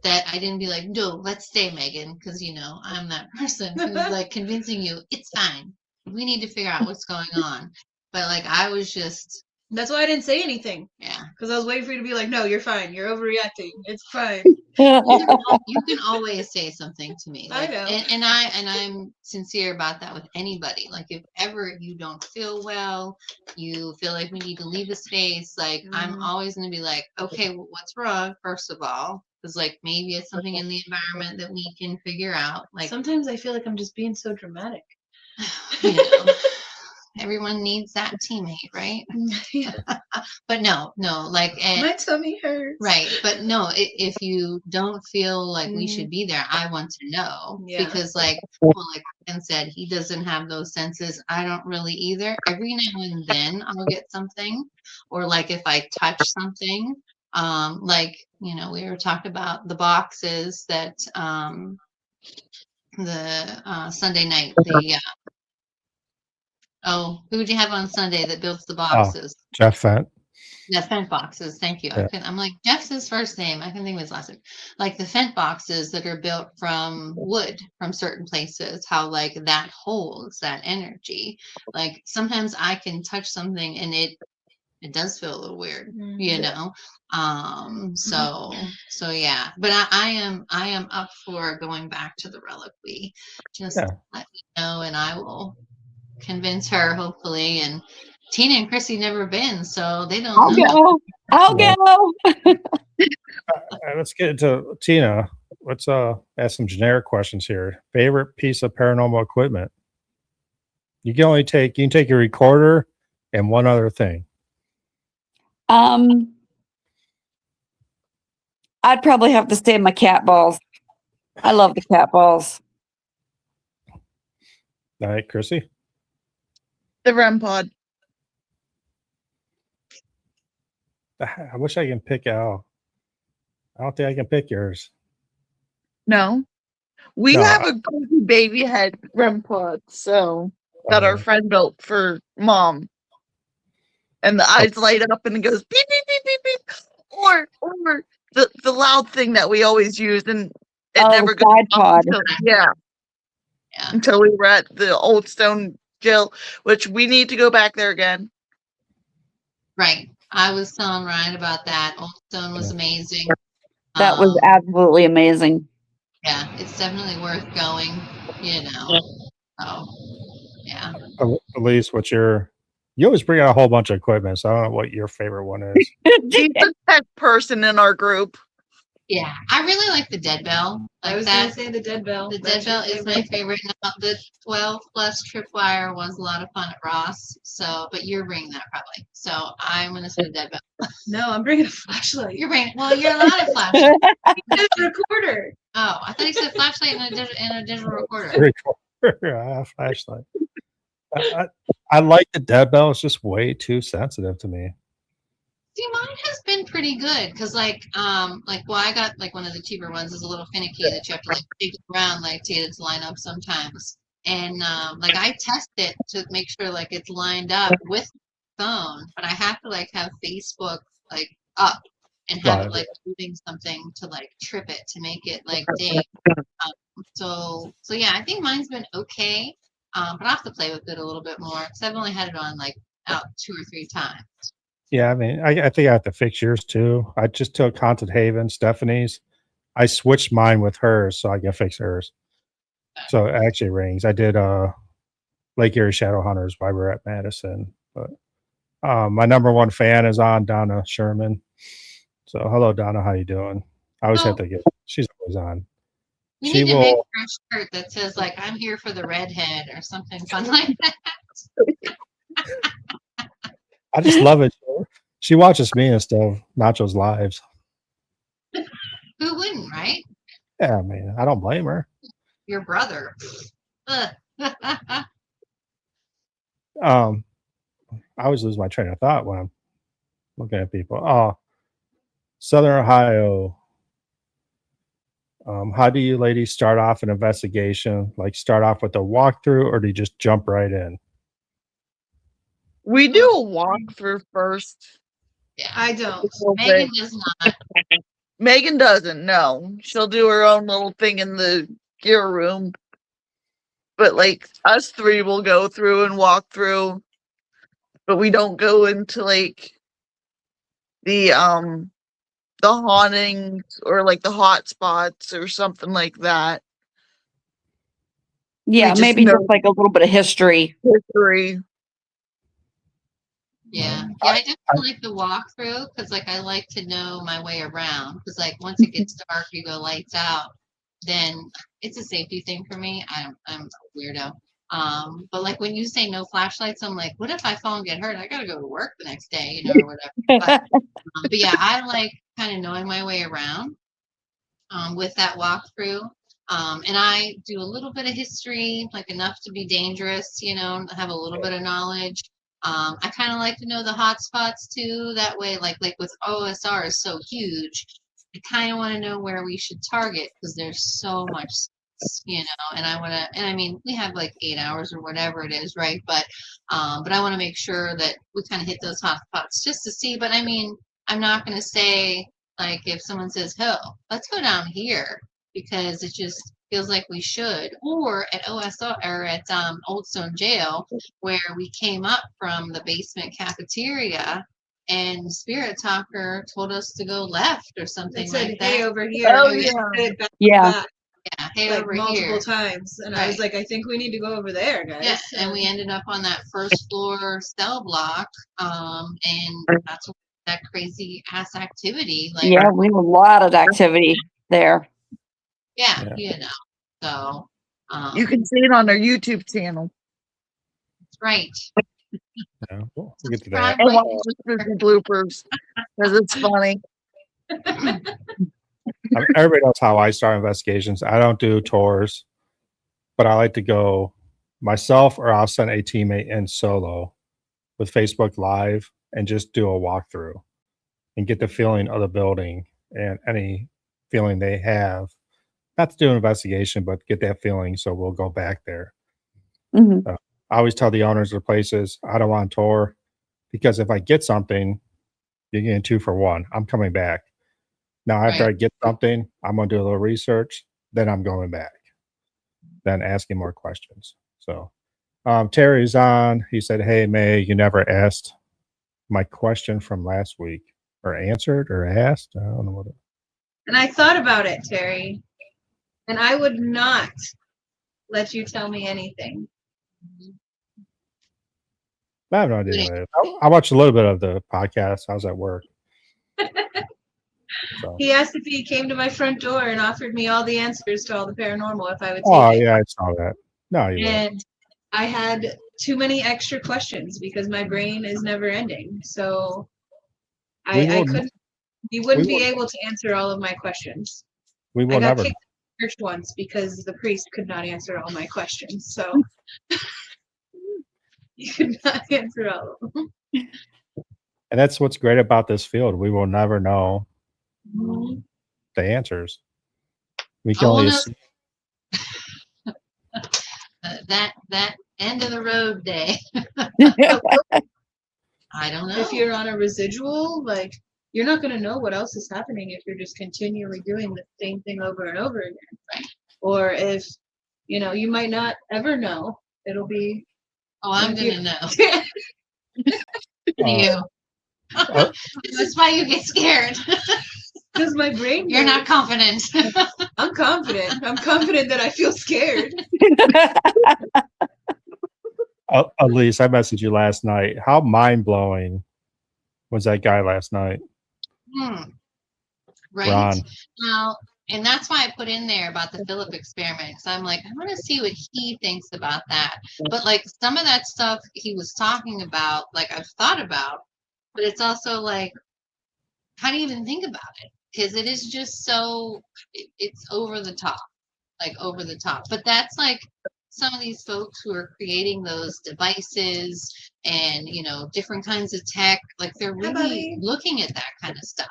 that I didn't be like, no, let's stay, Maegan, because I'm that person who's like convincing you it's fine. We need to figure out what's going on, but like I was just. That's why I didn't say anything. Yeah. Because I was waiting for you to be like, no, you're fine. You're overreacting. It's fine. You can always say something to me. Like, I know. And I'm sincere about that with anybody. Like if ever you don't feel well, you feel like we need to leave a space, like I'm always going to be like, okay, well, what's wrong, first of all? Because like maybe it's something in the environment that we can figure out. Like sometimes I feel like I'm just being so dramatic. Everyone needs that teammate, right? Yeah. But no, like My tummy hurts. Right, but no, if you don't feel like we should be there, I want to know. Yeah. Because like Ken said, he doesn't have those senses. I don't really either. Every now and then I'll get something, or like if I touch something, like we were talking about the boxes that the Sunday night, who would you have on Sunday that builds the boxes? Jeff Fent. Yeah, Fent boxes. Thank you. Yeah. I'm like, Jeff's his first name. I can think of his last name. Like the Fent boxes that are built from wood from certain places, how like that holds that energy. Like sometimes I can touch something and it does feel a little weird, So yeah. But I am up for going back to the Reliquary. Just let me know and I will convince her, hopefully. And Tina and Krissy never been, so they don't know. I'll go. Let's get into Tina. Let's ask some generic questions here. Favorite piece of paranormal equipment? You can take your recorder and one other thing. I'd probably have to say my cat balls. I love the cat balls. All right, Krissy? The REM pod. I wish I can pick out. I don't think I can pick yours. No. We have a baby head REM pod, that our friend built for mom. And the eyes light up and it goes beep, beep, beep, beep, beep. Or the loud thing that we always use. And it Oh, never goes side off pod. Yeah. until we were at the Old Stone Jail, which we need to go back there again. Right. I was telling Ryan about that. Old Stone was amazing. That was absolutely amazing. Yeah, it's definitely worth going, you know. So, yeah. Aleece, you always bring out a whole bunch of equipment, so I don't know what your favorite one is. She's the tech person in our group. Yeah, I really like the dead bell. I Like was that. gonna say the dead bell. The That's dead bell your is my favorite. Now, the 12 plus tripwire was a lot of fun at Ross. So, but you're bringing that probably. So I'm gonna say the dead bell. No, I'm bringing a flashlight. You're bringing. Well, you're allowed a flashlight. It's a recorder. Oh, I thought you said flashlight and a digital recorder. Flashlight. I like the dead bell. It's just way too sensitive to me. See, mine has been pretty good because, well, I got like one of the cheaper ones is a little finicky that you have to like take it around like to get it to line up sometimes. And like I test it to make sure like it's lined up with the phone, but I have to like have Facebook like up and have it like moving something to like trip it to make it like ding. So yeah, I think mine's been okay, but I have to play with it a little bit more because I've only had it on like out 2 or 3 times. Yeah, I mean, I think I have to fix yours too. I just took Haunted Haven, Stephanie's. I switched mine with hers so I can fix hers. So it actually rings. I did Lake Erie Shadow Hunters while we were at Madison. But my number one fan is on, Donna Sherman. So hello, Donna. How you doing? I always have to get. She's always on. We need to make her a shirt that says like "I'm here for the redhead" or something fun like that. I just love it. She watches me instead of Nacho's lives. Who wouldn't, right? Yeah, man. I don't blame her. Your brother. I always lose my train of thought when I'm looking at people. Oh, Southern Ohio. How do you ladies start off an investigation? Like start off with a walkthrough, or do you just jump right in? We do a walkthrough first. Yeah, I don't. Maegan does not. Maegan doesn't. No, she'll do her own little thing in the gear room. But like us three will go through and walk through, but we don't go into like the hauntings or like the hot spots or something like that. Yeah, maybe just like a little bit of history. Yeah, I definitely like the walkthrough because like I like to know my way around because like once it gets dark, you go lights out. Then it's a safety thing for me. I'm a weirdo. But like when you say no flashlights, I'm like, what if I fall and get hurt? I gotta go to work the next day, you know, or whatever. But yeah, I like kind of knowing my way around with that walkthrough. And I do a little bit of history, like enough to be dangerous, you know, have a little bit of knowledge. I kind of like to know the hot spots too. That way, like with OSR is so huge, I kind of want to know where we should target because there's so much, you know. And I want to, and I mean, we have like 8 hours or whatever it is, right? But I want to make sure that we kind of hit those hot spots just to see. But I mean, I'm not going to say like if someone says, "Oh, let's go down here," because it just feels like we should, or at OSR or at Old Stone Jail, where we came up from the basement cafeteria and Spirit Talker told us to go left or something like that. Hey, over here. Oh, and we yeah. said back, Yeah. back, Yeah, hey, like over multiple here. times, and I was like, I think we need to go over there, guys. Yeah, and we ended up on that first floor cell block, and that's that crazy ass activity. Like, Yeah, we have a lot of activity there. yeah, you know. So You can see it on our YouTube channel. that's right. Yeah, we'll get to that. And watch the spooky bloopers because it's funny. Everybody knows how I start investigations. I don't do tours, but I like to go myself, or I'll send a teammate in solo with Facebook Live and just do a walkthrough and get the feeling of the building and any feeling they have. Not to do an investigation, but get that feeling. So we'll go back there. Mm-hmm. I always tell the owners of the places, I don't want a tour because if I get something, you're getting 2 for 1. I'm coming back. Now, after I get something, I'm going to do a little research. then I'm going back, then asking more questions. So Terry's on. He said, "Hey May, you never asked my question from last week, or answered, or asked. I don't know what." And I thought about it, Terry, and I would not let you tell me anything. I have no idea. What it is. I watched a little bit of the podcast. I was at work. So. He asked if he came to my front door and offered me all the answers to all the paranormal if I would take Oh it. yeah, I saw that. No, you wouldn't. And I had too many extra questions because my brain is never ending. So I couldn't. He wouldn't be able to answer all of my questions. We will I got never. kicked out of church once because the priest could not answer all my questions. So he could not answer all of them. And that's what's great about this field. We will never know Mm-hmm. the answers. We can only assume. That end of the road day. I don't know. If you're on a residual, like, you're not going to know what else is happening if you're just continually doing the same thing over and over again. Right. Or if, you might not ever know. It'll be. Oh, I'm going to know. You. That's why you get scared. Because my brain. You're not confident. I'm confident. I'm confident that I feel scared. Aleece, I messaged you last night. How mind-blowing was that guy last night? Right. Ron. Now, and that's why I put in there about the Philip experiment, because I'm like, I want to see what he thinks about that. But like some of that stuff he was talking about, like I've thought about, but it's also like, how do you even think about it? Because it is just so, it's over the top, like over the top. But that's like some of these folks who are creating those devices and, different kinds of tech, like they're really looking at that kind of stuff,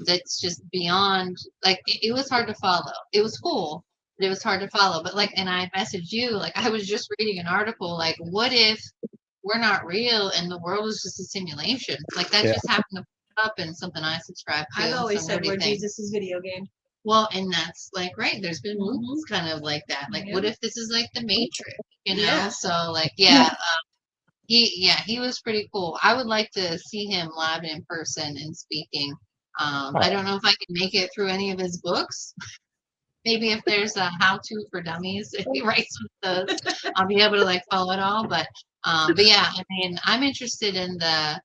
that's just beyond, like, it was hard to follow. It was cool, but it was hard to follow. But like, and I messaged you, like, I was just reading an article, like, what if we're not real and the world is just a simulation? Like that just happened to pop up in something I subscribe to. I've always so said we're Jesus' video game. Well, and that's like, right, there's been movies kind of like that. Like, what if this is like the Matrix, Yeah. So like, he was pretty cool. I would like to see him live in person and speaking. I don't know if I can make it through any of his books. Maybe if there's a how-to for dummies, if he writes with those, I'll be able to like follow it all. But yeah, I mean, I'm interested in the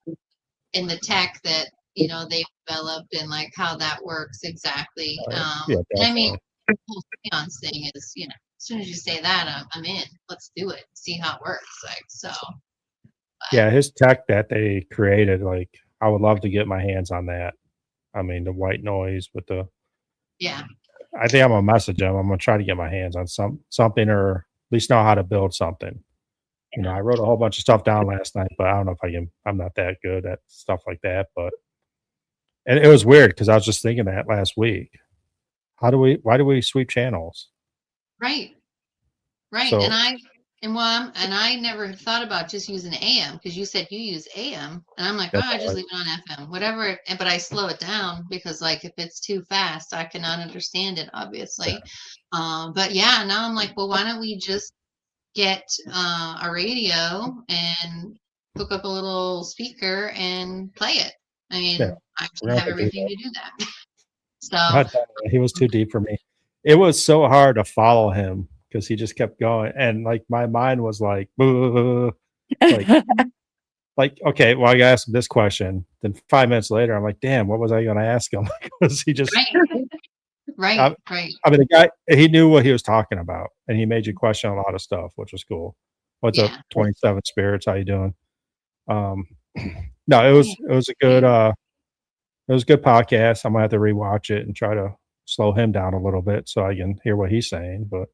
tech that they've developed and like how that works exactly. And I mean, the whole seance thing is, as soon as you say that, I'm in. Let's do it. See how it works. Like so. Yeah, his tech that they created, like I would love to get my hands on that. I mean, the white noise with the. Yeah. I think I'm gonna message him. I'm gonna try to get my hands on something, or at least know how to build something. I wrote a whole bunch of stuff down last night, but I don't know if I can. I'm not that good at stuff like that. But and it was weird because I was just thinking that last week. Why do we sweep channels? Right. So, and I never thought about just using AM because you said you use AM, and I'm like, I just leave it on FM, whatever. But I slow it down because like if it's too fast, I cannot understand it, obviously. But yeah, now I'm like, well, why don't we just get a radio and hook up a little speaker and play it? I mean, I have everything to do that. So he was too deep for me. It was so hard to follow him because he just kept going, and like my mind was like, like okay, well I gotta ask him this question. Then 5 minutes later, I'm like, damn, what was I going to ask him? Because he just right. I mean, the guy, he knew what he was talking about, and he made you question a lot of stuff, which was cool. What's up, 27 Spirits? How you doing? No, it was a good podcast. I'm gonna have to rewatch it and try to slow him down a little bit so I can hear what he's saying. But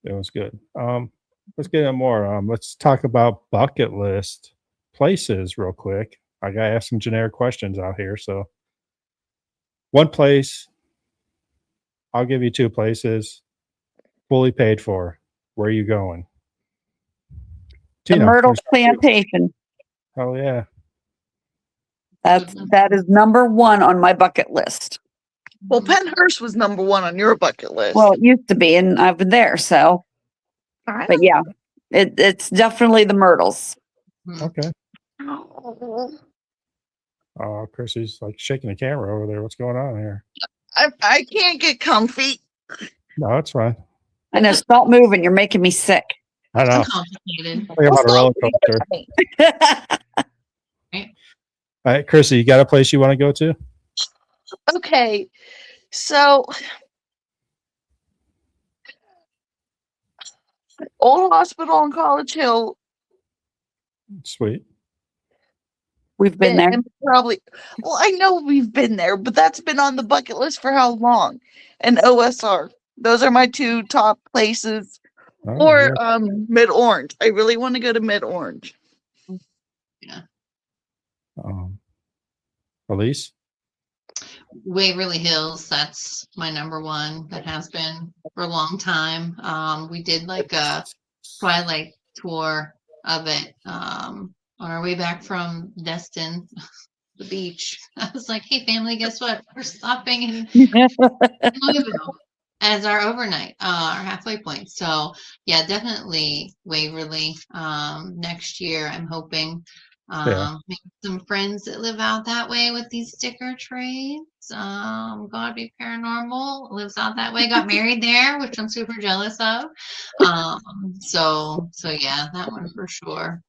it was good. Let's get in more. Let's talk about bucket list places real quick. I gotta ask some generic questions out here. So, one place, I'll give you 2 places, fully paid for. Where are you going? The Myrtle Plantation. Oh yeah. That is number 1 on my bucket list. Well, Penhurst was number one on your bucket list. Well, it used to be, and I've been there. So, but yeah, it's definitely the Myrtles. Okay. Oh, Oh, Krissy's like shaking the camera over there. What's going on here? I can't get comfy. No, it's fine. I know. Stop moving. You're making me sick. I know. Complicated. Think about a roller coaster. All right, Krissy, you got a place you want to go to? Okay, so Old Hospital on College Hill. Sweet. We've been there. And probably, well, I know we've been there, but that's been on the bucket list for how long? And OSR. Those are my two top places. Oh, Or yeah. Mid Orange. I really want to go to Mid Orange. Aleece? Waverly Hills, that's my number one. That has been for a long time. We did like a twilight tour of it on our way back from Destin, the beach. I was like, hey family, guess what? We're stopping in Louisville as our overnight, our halfway point. So yeah, definitely Waverly. Next year I'm hoping make some friends that live out that way with these sticker trades. Godby Paranormal lives out that way, got married there, which I'm super jealous of. So yeah, that one for sure.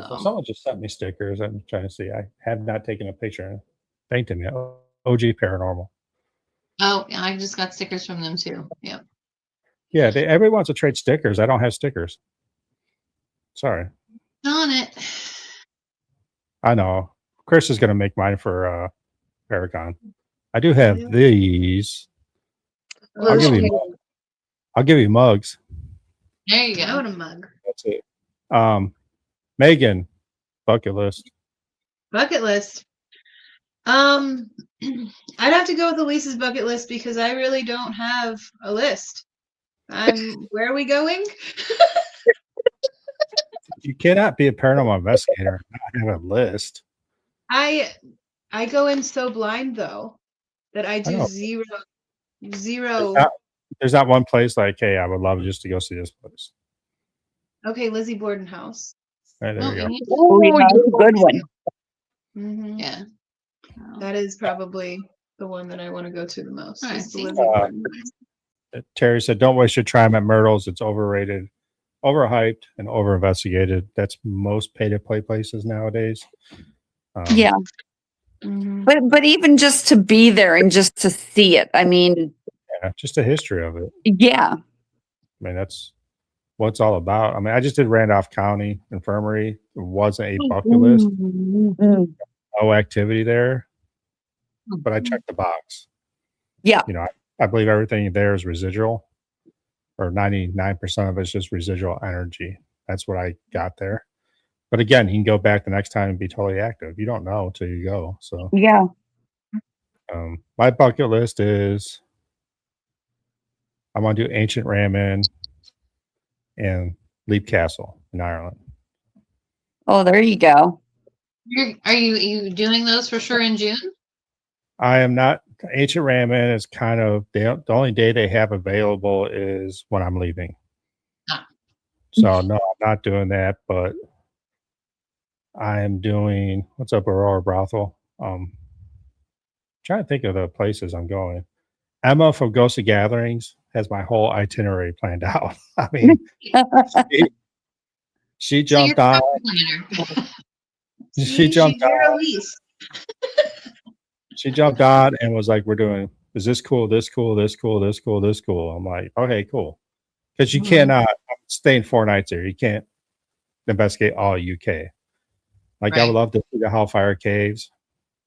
So someone just sent me stickers. I'm trying to see. I have not taken a picture and thanked him yet. OG Paranormal. Oh, yeah, I just got stickers from them too. Yep. Yeah, everybody wants to trade stickers. I don't have stickers. Sorry. On it. I know. Chris is going to make mine for Paragon. I do have these. I'll give you mugs. There you go. I want a mug. That's it. Maegan, bucket list. Bucket list. I'd have to go with Aleece's bucket list because I really don't have a list. Where are we going? You cannot be a paranormal investigator and not have a list. I go in so blind though that I do know. zero. There's not one place like, hey, I would love just to go see this place. Okay, Lizzie Borden House. Right, there you go. Oh, yeah, that's a good one. Mm-hmm. Yeah. That is probably the one that I want to go to the most. I is the see. Lizzie Borden. Terry said, don't waste your time at Myrtles. It's overrated, overhyped, and over-investigated. That's most pay-to-play places nowadays. Yeah. Mhm. But even just to be there and just to see it, I mean, Yeah, just a history of it. yeah. I mean, that's what it's all about. I mean, I just did Randolph County Infirmary. It wasn't a bucket list. Mhm. No activity there, but I checked the box. Yeah. You know, I believe everything there is residual, or 99% of it's just residual energy. That's what I got there. But again, you can go back the next time and be totally active. You don't know until you go. So Yeah. my bucket list is I want to do Ancient Ramin and Leap Castle in Ireland. Oh, there you go. Are you doing those for sure in June? I am not. Ancient Ramin is kind of the only day they have available is when I'm leaving. Ah. So no, I'm not doing that. But I am doing what's up, Aurora Brothel. Trying to think of the places I'm going. Emma from Ghost of Gatherings has my whole itinerary planned out. I mean, she jumped on. She jumped on. She jumped on and was like, "We're doing. Is this cool? This cool? This cool? This cool? This cool?" I'm like, "Okay, cool." Because you cannot. I'm staying 4 nights there. You can't investigate all UK. Like I would love to see the Hellfire Caves.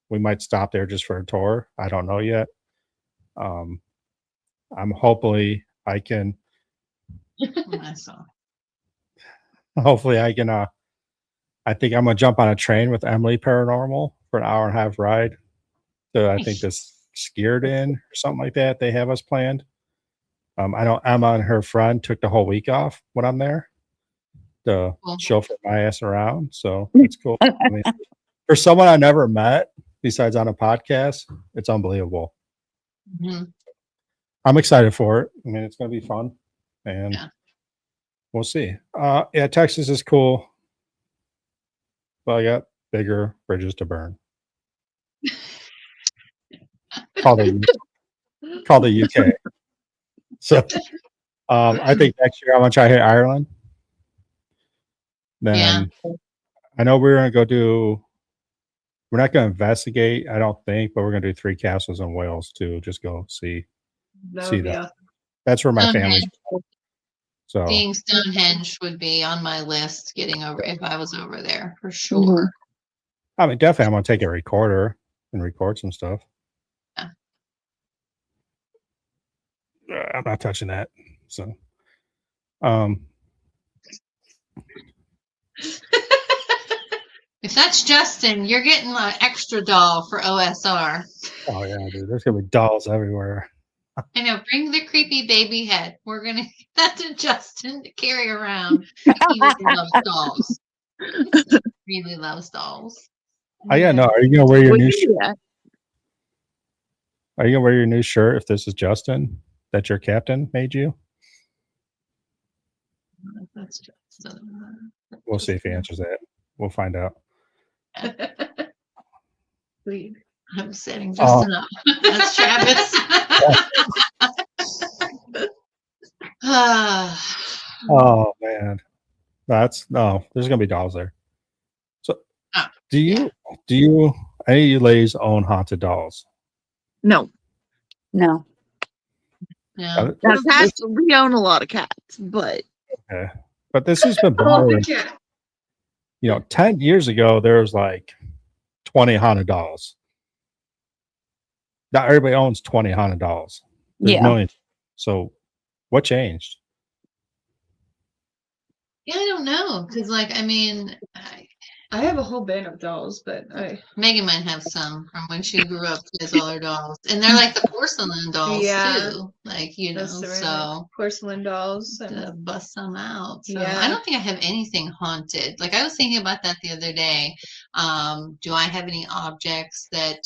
We might stop there just for a tour. I don't know yet. I'm hopefully I can. Hopefully I can. I think I'm gonna jump on a train with Almae Paranormal for an hour and a half ride. So I think this Scared In or something like that. They have us planned. I know Emma and her friend took the whole week off when I'm there to chauffeur my ass around. So it's cool. I mean, for someone I never met besides on a podcast, it's unbelievable. Mhm. I'm excited for it. I mean, it's going to be fun, and Yeah. we'll see. Yeah, Texas is cool, but I got bigger bridges to burn. Call the UK. So, I think next year I'm gonna try to hit Ireland. Yeah. Then I know we're gonna go do. We're not gonna investigate, I don't think, but we're gonna do 3 castles in Wales too. Just go see That see would be that. awesome. That's where my family's Stonehenge. from. So Seeing Stonehenge would be on my list getting over if I was over there for Mhm. sure. I mean, definitely, I'm gonna take a recorder and record some stuff. Yeah. I'm not touching that. So, um, If that's Justin, you're getting an extra doll for OSR. oh yeah, dude, there's gonna be dolls everywhere. I know, bring the creepy baby head. We're gonna get that to Justin to carry around. He really loves dolls. Really loves dolls. Oh yeah, no. Yeah. Are you gonna wear your We new? can do that. Are you gonna wear your new shirt if this is Justin that your captain made you? That's Justin. We'll see if he answers that. We'll find out. Sweet. I'm setting Justin up. That's Travis. Oh man, that's no. There's gonna be dolls there. So, Oh, do you any of you ladies own haunted dolls? No, No. No. now cats. We own a lot of cats, but Okay. But this has been I love the bothering. cat. 10 years ago, there was like 20 haunted dolls. Not everybody owns 20 haunted dolls. There's Yeah. millions. So, what changed? Yeah, I don't know. Because, like, I mean, I have a whole bin of dolls, but Megan might have some from when she grew up. She has all her dolls. And they're like the porcelain dolls, Yeah. too. Like, you know, that's the so porcelain dolls. to And bust some out. So I Yeah. don't think I have anything haunted. Like, I was thinking about that the other day. Do I have any objects that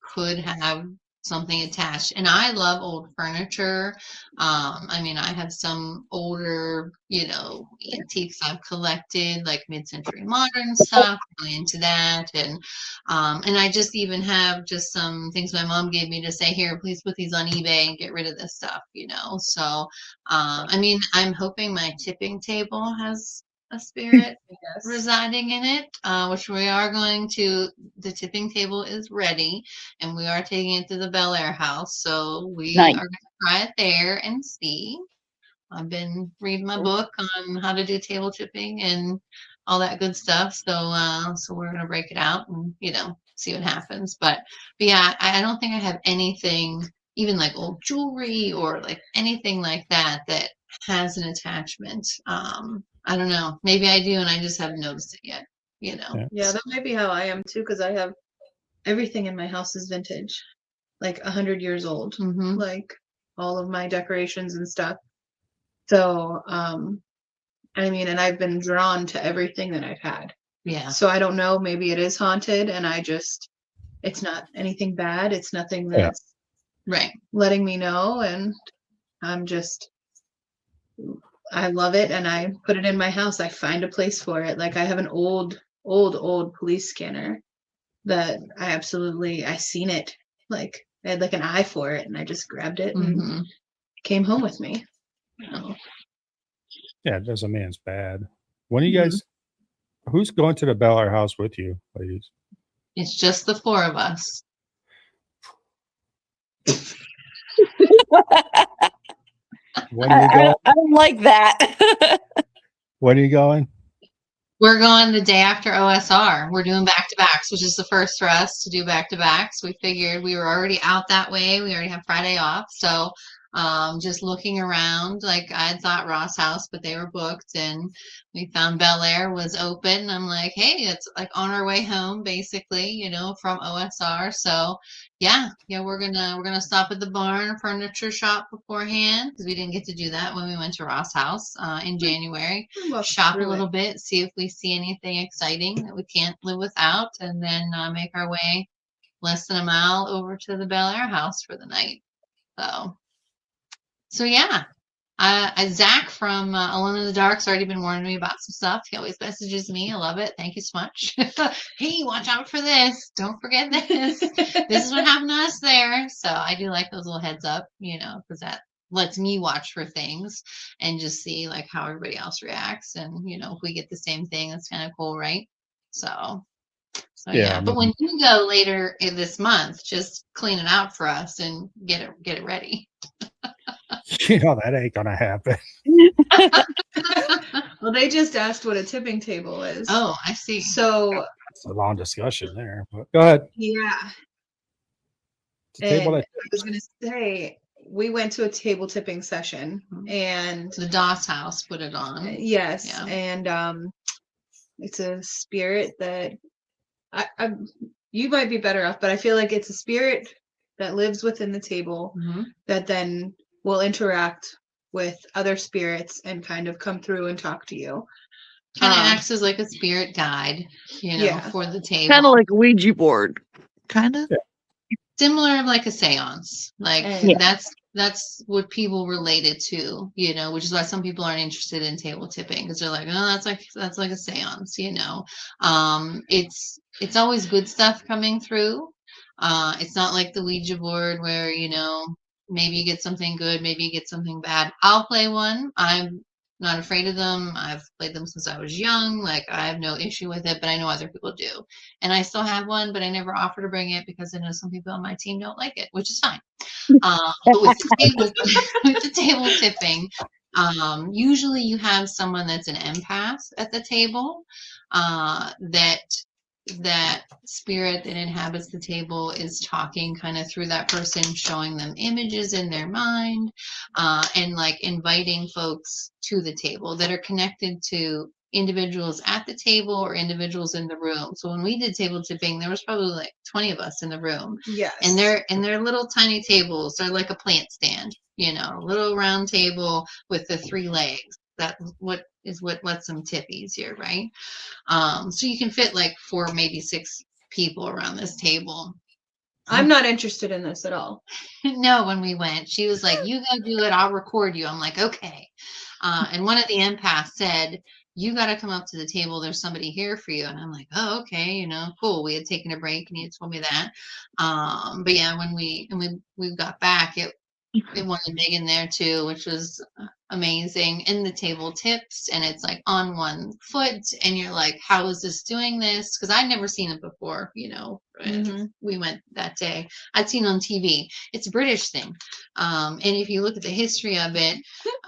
could have something attached? And I love old furniture. I mean, I have some older, antiques I've collected, like mid-century modern stuff. Really into that, and I just even have just some things my mom gave me to say, here, please put these on eBay and get rid of this stuff. So, I mean, I'm hoping my tipping table has a spirit I guess. residing in it, which we are going to. The tipping table is ready, and we are taking it to the Bel Air house. So we Nice. are going to try it there and see. I've been reading my book on how to do table tipping and all that good stuff. So we're going to break it out and see what happens. But yeah, I don't think I have anything, even like old jewelry or like anything like that has an attachment. I don't know. Maybe I do, and I just haven't noticed it yet. Yeah. Yeah, that might be how I am too, because I have everything in my house is vintage, like 100 years old, Hmm. like all of my decorations and stuff. So, I mean, and I've been drawn to everything that I've had. Yeah. So I don't know, maybe it is haunted, and it's not anything bad. It's nothing Yeah. that's Right. letting me know, and I love it, and I put it in my house. I find a place for it. Like I have an old police scanner that I seen it. Like I had like an eye for it, and I just grabbed it and Hmm. came home with me. Yeah, it doesn't mean it's bad. When are you Mhm. guys? Who's going to the Bel Air house with you, ladies? It's just the four of us. When are you going? I don't like that. When are you going? We're going the day after OSR. We're doing back-to-backs, which is the first for us to do back-to-backs. We figured we were already out that way. We already have Friday off. So just looking around, like I had thought Ross House, but they were booked, and we found Bel Air was open. I'm like, hey, it's like on our way home, basically, from OSR. So yeah, we're gonna stop at the barn furniture shop beforehand because we didn't get to do that when we went to Ross House in January. Walk Shop a through little it. bit, see if we see anything exciting that we can't live without, and then make our way less than a mile over to the Bel Air house for the night. So yeah. Zach from Alone in the Dark's already been warning me about some stuff. He always messages me. I love it. Thank you so much. Hey, watch out for this. Don't forget this. This is what happened to us there. So I do like those little heads up, because that lets me watch for things and just see like how everybody else reacts. And, if we get the same thing, that's kind of cool, right? So Yeah, yeah. But when you go later in this month, just clean it out for us and get it ready. that ain't gonna happen. Well, they just asked what a tipping table is. Oh, I see. So It's a long discussion there, but go ahead. yeah, It's a table and that I was gonna say we went to a table tipping session, and The Doss House put it on. yes, Yeah. and it's a spirit that I you might be better off, but I feel like it's a spirit that lives within the table Mhm. that then will interact with other spirits and kind of come through and talk to you. Kind of acts as like a spirit guide, Yeah. for the table. Kind of like a Ouija board. Kind of. Yeah. Similar like a seance. Like Yeah. that's what people relate it to, which is why some people aren't interested in table tipping because they're like, oh, that's like a seance, It's always good stuff coming through. It's not like the Ouija board where, maybe you get something good, maybe you get something bad. I'll play one. I'm not afraid of them. I've played them since I was young. Like I have no issue with it, but I know other people do. And I still have one, but I never offer to bring it because I know some people on my team don't like it, which is fine. But with the table tipping, usually you have someone that's an empath at the table, that spirit that inhabits the table is talking kind of through that person, showing them images in their mind, and like inviting folks to the table that are connected to individuals at the table or individuals in the room. So when we did table tipping, there was probably like 20 of us in the room. Yes. And they're little tiny tables. They're like a plant stand, a little round table with the 3 legs. That's what lets them tip easier, right? So you can fit like 4, maybe 6 people around this table. I'm not interested in this at all. No, when we went, she was like, "You go do it. I'll record you." I'm like, "Okay." And one of the empaths said, "You got to come up to the table. There's somebody here for you." And I'm like, "Oh, okay, cool." We had taken a break, and he had told me that. But yeah, when we got back, it wanted Maegan there too, which was amazing. And the table tips, and it's like on one foot, and you're like, "How is this doing this?" Because I'd never seen it before. We went that day. I'd seen on TV. It's a British thing, and if you look at the history of it,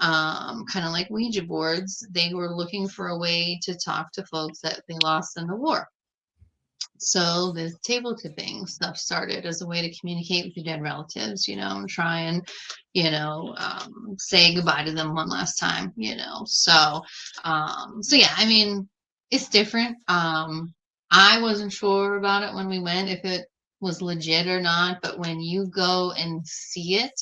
kind of like Ouija boards, they were looking for a way to talk to folks that they lost in the war. So the table tipping stuff started as a way to communicate with your dead relatives, and try and, say goodbye to them one last time, So yeah, I mean, it's different. I wasn't sure about it when we went, if it was legit or not, but when you go and see it,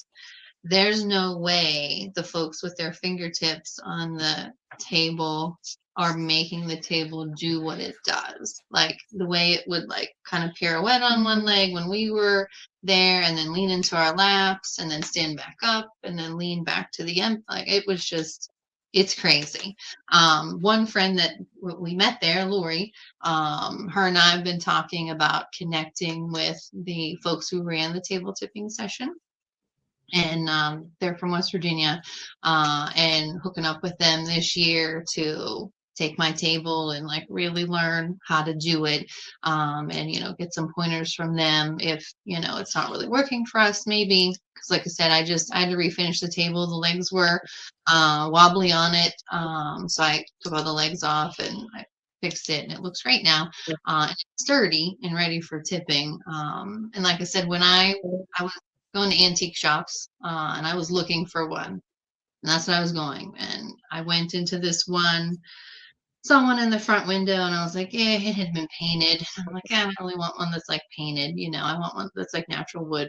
there's no way the folks with their fingertips on the table are making the table do what it does. Like the way it would like kind of pirouette on one leg when we were there and then lean into our laps and then stand back up and then lean back to the end. Like it was just, it's crazy. One friend that we met there, Lori, her and I have been talking about connecting with the folks who ran the table tipping session. And they're from West Virginia, and hooking up with them this year to take my table and like really learn how to do it, and get some pointers from them if it's not really working for us, maybe, because like I said, I had to refinish the table. The legs were wobbly on it, so I took all the legs off and I fixed it, and it looks great now. It's sturdy and ready for tipping, and like I said, when I was going to antique shops, and I was looking for one, and that's what I was going. And I went into this one, saw one in the front window, and I was like, yeah, it had been painted. I'm like, I don't really want one that's like painted, I want one that's like natural wood.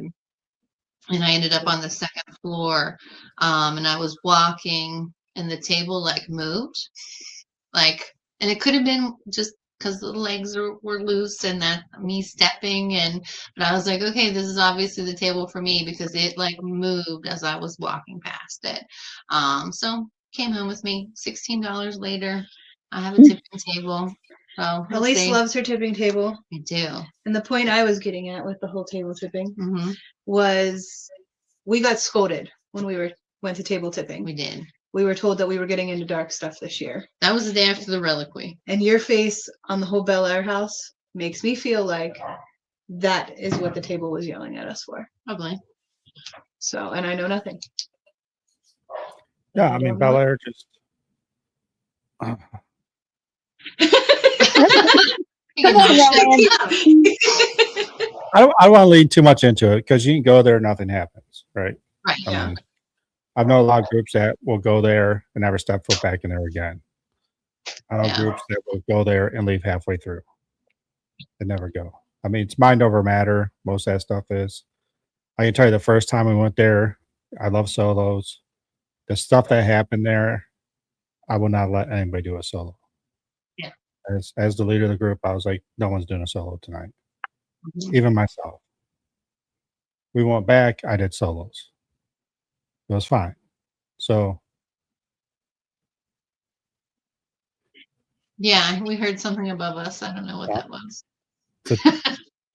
And I ended up on the 2nd floor, and I was walking, and the table like moved, like, and it could have been just because the legs were loose and that me stepping but I was like, okay, this is obviously the table for me because it like moved as I was walking past it. So came home with me. $16 later, I have a tipping table. So we'll Aleece see. loves her tipping table. I do. And the point I was getting at with the whole table tipping Hmm. was we got scolded when we went to table tipping. We did. We were told that we were getting into dark stuff this year. That was the day after the reliquary. And your face on the whole Bel Air house makes me feel like that is what the table was yelling at us for. Probably. So, and I know nothing. Yeah, I mean, Bel Air just. Come on, Ryan. I don't want to lead too much into it because you can go there, nothing happens, right? Right. I Yeah. mean, I know a lot of groups that will go there and never step foot back in there again. I know Yeah. groups that will go there and leave halfway through and never go. I mean, it's mind over matter. Most of that stuff is. I can tell you the first time we went there, I love solos. The stuff that happened there, I will not let anybody do a solo. Yeah. As the leader of the group, I was like, no one's doing a solo tonight. Mhm. Even myself. We went back, I did solos. It was fine. So Yeah, we heard something above us. I don't know what Yeah. that was. It's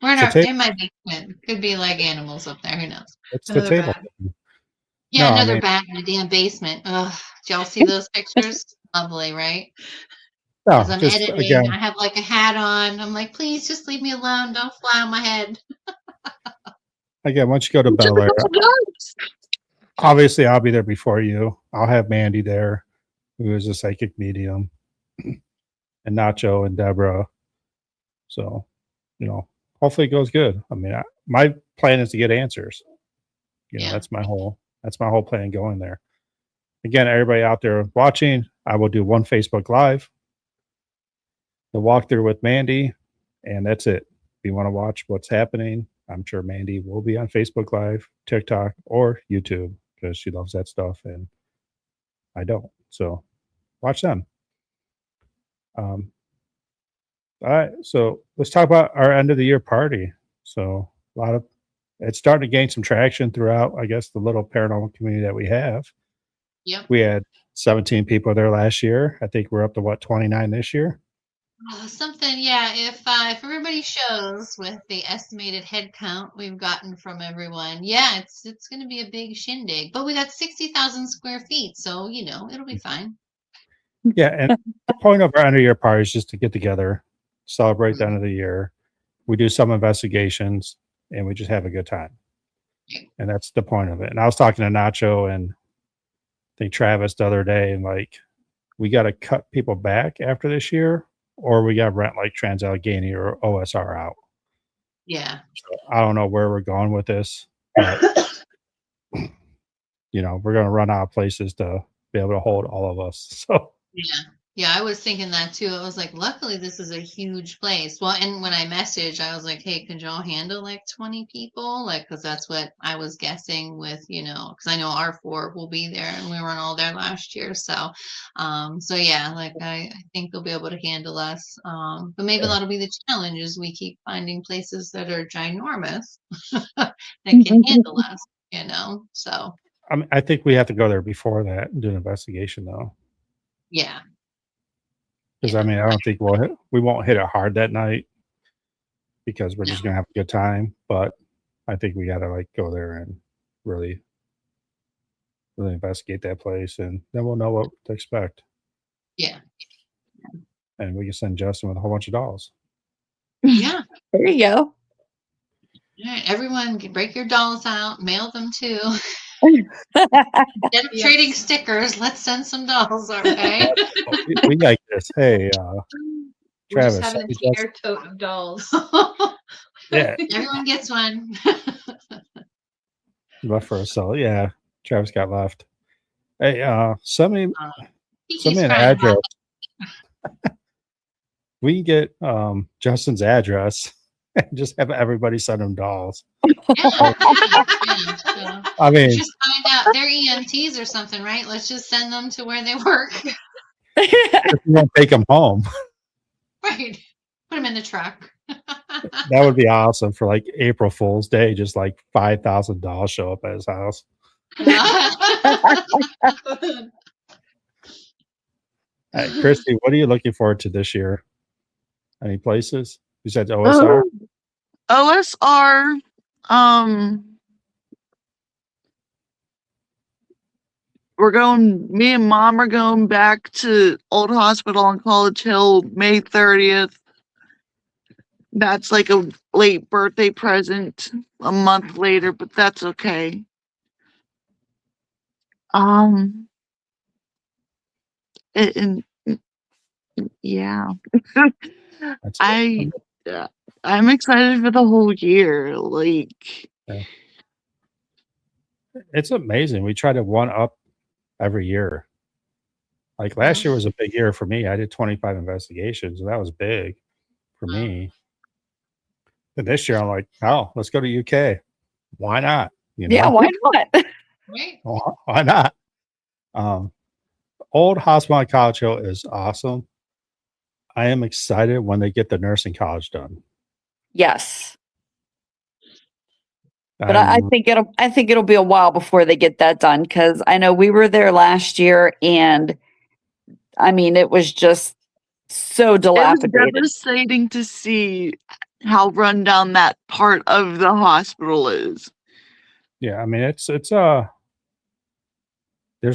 We're in, it's a in my basement. Could be like animals up there. Who knows? it's the Another table. bad. Yeah, No, I another mean- bat in the damn basement. Ugh. Did y'all see those pictures? Lovely, right? No, As I'm just editing, again, I have like a hat on. I'm like, please just leave me alone. Don't fly on my head. once you go to Bel Air, obviously I'll be there before you. I'll have Mandy there, who is a psychic medium, and Nacho and Deborah. So, hopefully it goes good. I mean, my plan is to get answers. Yeah. That's my whole plan going there. Again, everybody out there watching, I will do one Facebook Live, the walkthrough with Mandy, and that's it. If you want to watch what's happening, I'm sure Mandy will be on Facebook Live, TikTok, or YouTube because she loves that stuff and I don't. So watch them. All right, so let's talk about our end of the year party. So it's starting to gain some traction throughout, I guess, the little paranormal community that we have. Yep. We had 17 people there last year. I think we're up to 29 this year. Something, yeah. If everybody shows with the estimated head count we've gotten from everyone, yeah, it's going to be a big shindig. But we got 60,000 square feet, so it'll be fine. Yeah, and the point of our end of year party is just to get together, celebrate the end of the year. We do some investigations, and we just have a good time. And that's the point of it. And I was talking to Nacho and I think Travis the other day, and like, we got to cut people back after this year, or we got to rent like Trans-Allegheny or OSR out. Yeah. So I don't know where we're going with this, but we're going to run out of places to be able to hold all of us. So Yeah, I was thinking that too. I was like, luckily this is a huge place. Well, and when I messaged, I was like, hey, could y'all handle like 20 people? Like, because that's what I was guessing with, because I know our 4 will be there and we weren't all there last year. So, yeah, like I think they'll be able to handle us. But maybe that'll be the challenge is we keep finding places that are ginormous that can handle us, so. I think we have to go there before that and do an investigation though. Yeah. Because I don't think we won't hit it hard that night because we're just gonna have a good time. But I think we gotta like go there and really, really investigate that place, and then we'll know what to expect. Yeah. And we can send Justin with a whole bunch of dolls. Yeah. There you go. All right, everyone, break your dolls out, mail them too. Instead of trading stickers, let's send some dolls our way. we like this. Hey, We're Travis. just having send me a Justin. tier tote of dolls. Yeah, Everyone gets one. left for us. So yeah, Travis got left. Hey, send me He an keeps crying address. about We can get Justin's address and just have everybody send him dolls. it. Yeah, so I mean, just find out they're EMTs or something, right? Let's just send them to where they work. if you won't take them home. Right. Put him in the truck. That would be awesome for like April Fool's Day. Just like $5,000 show up at his house. Krissy, what are you looking forward to this year? Any places besides OSR? OSR. Me and Mom are going back to Old Hospital on College Hill May 30th. That's like a late birthday present a month later, but that's okay. Yeah. That's I'm excited for the whole year. Like, yeah. It's amazing. We try to one up every year. Like last year was a big year for me. I did 25 investigations, and that was big for me. And this year, I'm like, oh, let's go to UK. Why not? You know? Yeah, why not? Right. Why not? Old Hospital on College Hill is awesome. I am excited when they get the nursing college done. Yes. But I think it'll be a while before they get that done, because I know we were there last year, and I mean, it was just so dilapidated. It was devastating to see how run down that part of the hospital is. Yeah, I mean, it's there's a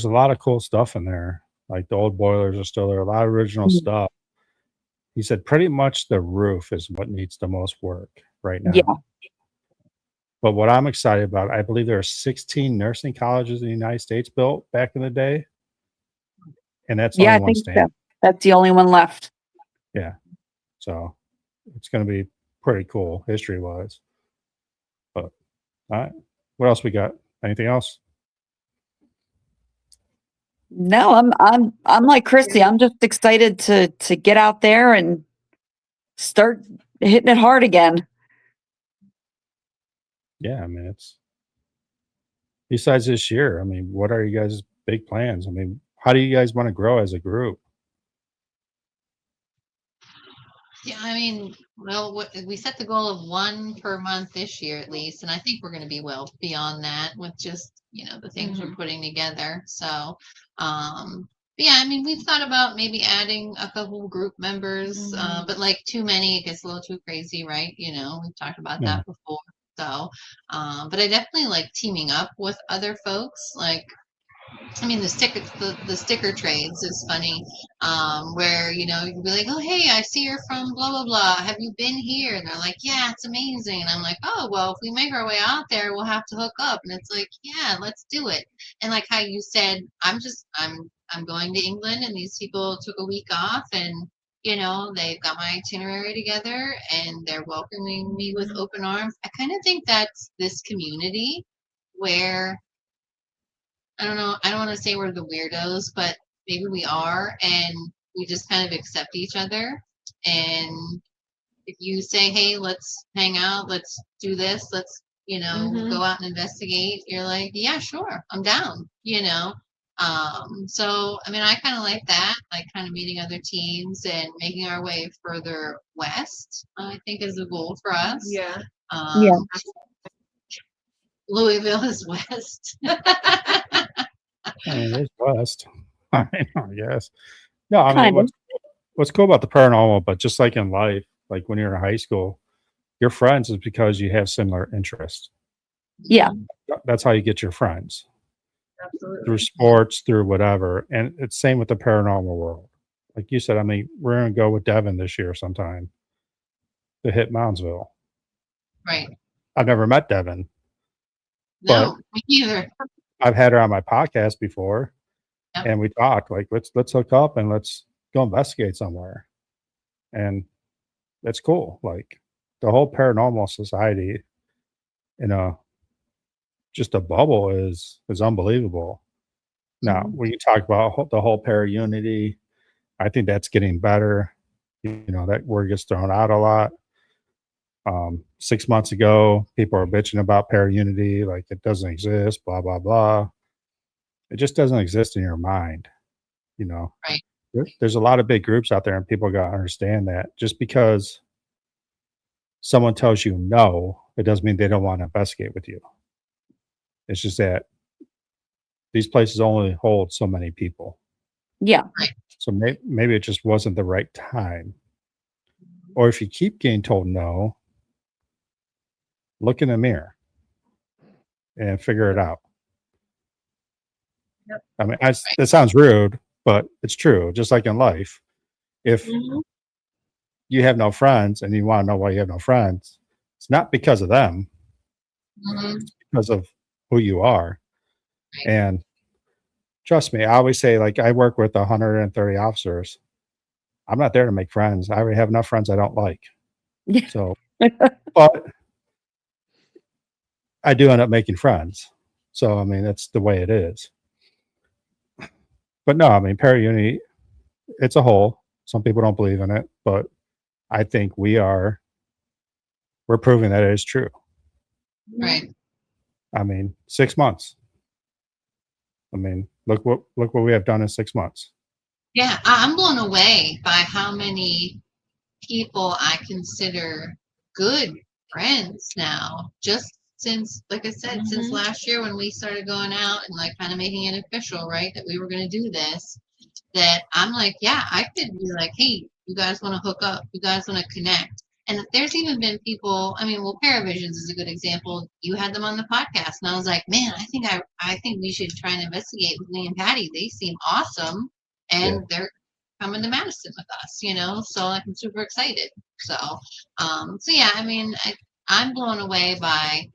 lot of cool stuff in there. Like the old boilers are still there, a lot of original stuff. He said pretty much the roof is what needs the most work right now. Yeah. But what I'm excited about, I believe there are 16 nursing colleges in the United States built back in the day. And that's only one stand. So. That's the only one left. Yeah. So it's going to be pretty cool history-wise. But all right. What else we got? Anything else? No, I'm like Krissy. I'm just excited to get out there and start hitting it hard again. Yeah, I mean, it's besides this year. I mean, what are you guys' big plans? I mean, how do you guys want to grow as a group? Yeah, I mean, well, we set the goal of 1 per month this year at least, and I think we're going to be well beyond that with just the things we're putting together. So, but yeah, I mean, we've thought about maybe adding a couple group members, but like too many, it gets a little too crazy, right? We've talked about that before. So, but I definitely like teaming up with other folks. Like, I mean, the sticker trades is funny, where you can be like, oh hey, I see you're from blah blah blah. Have you been here? And they're like, yeah, it's amazing. And I'm like, oh well, if we make our way out there, we'll have to hook up. And it's like, yeah, let's do it. And like how you said, I'm going to England, and these people took a week off, and they've got my itinerary together, and they're welcoming me with open arms. I kind of think that's this community where, I don't know, I don't want to say we're the weirdos, but maybe we are, and we just kind of accept each other. And if you say, hey, let's hang out, let's do this, let's, go out and investigate, you're like, yeah, sure, I'm down, So, I mean, I kind of like that, like kind of meeting other teams and making our way further west, I think is a goal for us. Yeah. Louisville is west. I mean, there's west. I mean, I guess. No, I mean, what's cool about the paranormal, but just like in life, like when you're in high school, your friends is because you have similar interests. Yeah. That's how you get your friends. Absolutely. Through sports, through whatever. And it's same with the paranormal world. Like you said, I mean, we're going to go with Devin this year sometime to hit Moundsville. Right. I've never met Devin. No, me neither. I've had her on my podcast before, and we talked like, let's hook up and let's go investigate somewhere. And that's cool. Like the whole paranormal society just a bubble is unbelievable. Now, when you talk about the whole para unity, I think that's getting better. That word gets thrown out a lot. 6 months ago, people are bitching about para unity, like it doesn't exist, blah, blah, blah. It just doesn't exist in your mind. Right. There's a lot of big groups out there, and people got to understand that just because someone tells you no, it doesn't mean they don't want to investigate with you. It's just that these places only hold so many people. Yeah. So maybe it just wasn't the right time. Or if you keep getting told no, look in the mirror and figure it out. Yep. I mean, it sounds rude, but it's true. Just like in life, if you have no friends and you want to know why you have no friends, it's not because of them, it's because of who you are. And trust me, I always say, like, I work with 130 officers. I'm not there to make friends. I already have enough friends I don't like. Yeah. So, but I do end up making friends. So, I mean, that's the way it is. But no, I mean, para-unity, it's a whole. Some people don't believe in it, but I think we're proving that it is true. Right. I mean, 6 months. I mean, look what we have done in 6 months. Yeah, I'm blown away by how many people I consider good friends now. Just since, like I said, since last year when we started going out and like kind of making it official, right, that we were going to do this, that I'm like, yeah, I could be like, hey, you guys want to hook up? You guys want to connect? And there's even been people, I mean, well, Paravisions is a good example. You had them on the podcast, and I was like, man, I think we should try and investigate with Lee and Patty. They seem awesome, and they're coming to Madison with us, you know. So like, I'm super excited. So, so yeah, I mean, I'm blown away by,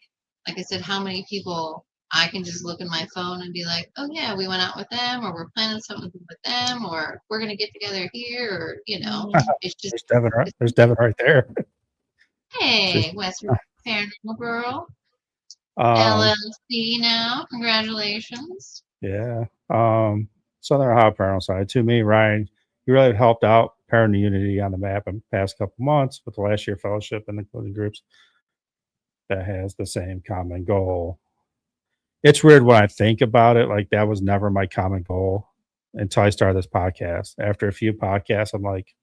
like I said, how many people I can just look in my phone and be like, oh yeah, we went out with them, or we're planning something with them, or we're gonna get together here, or you know, it's just There's Devin right there. hey, Western Paranormal Girl, Um, LLC now. Congratulations. yeah. Southern Ohio Paranormal Side. To me, Ryan, you really helped out Paranormal Unity on the map in the past couple months with the last year fellowship and the clothing groups that has the same common goal. It's weird when I think about it, like that was never my common goal until I started this podcast. After a few podcasts, I'm like,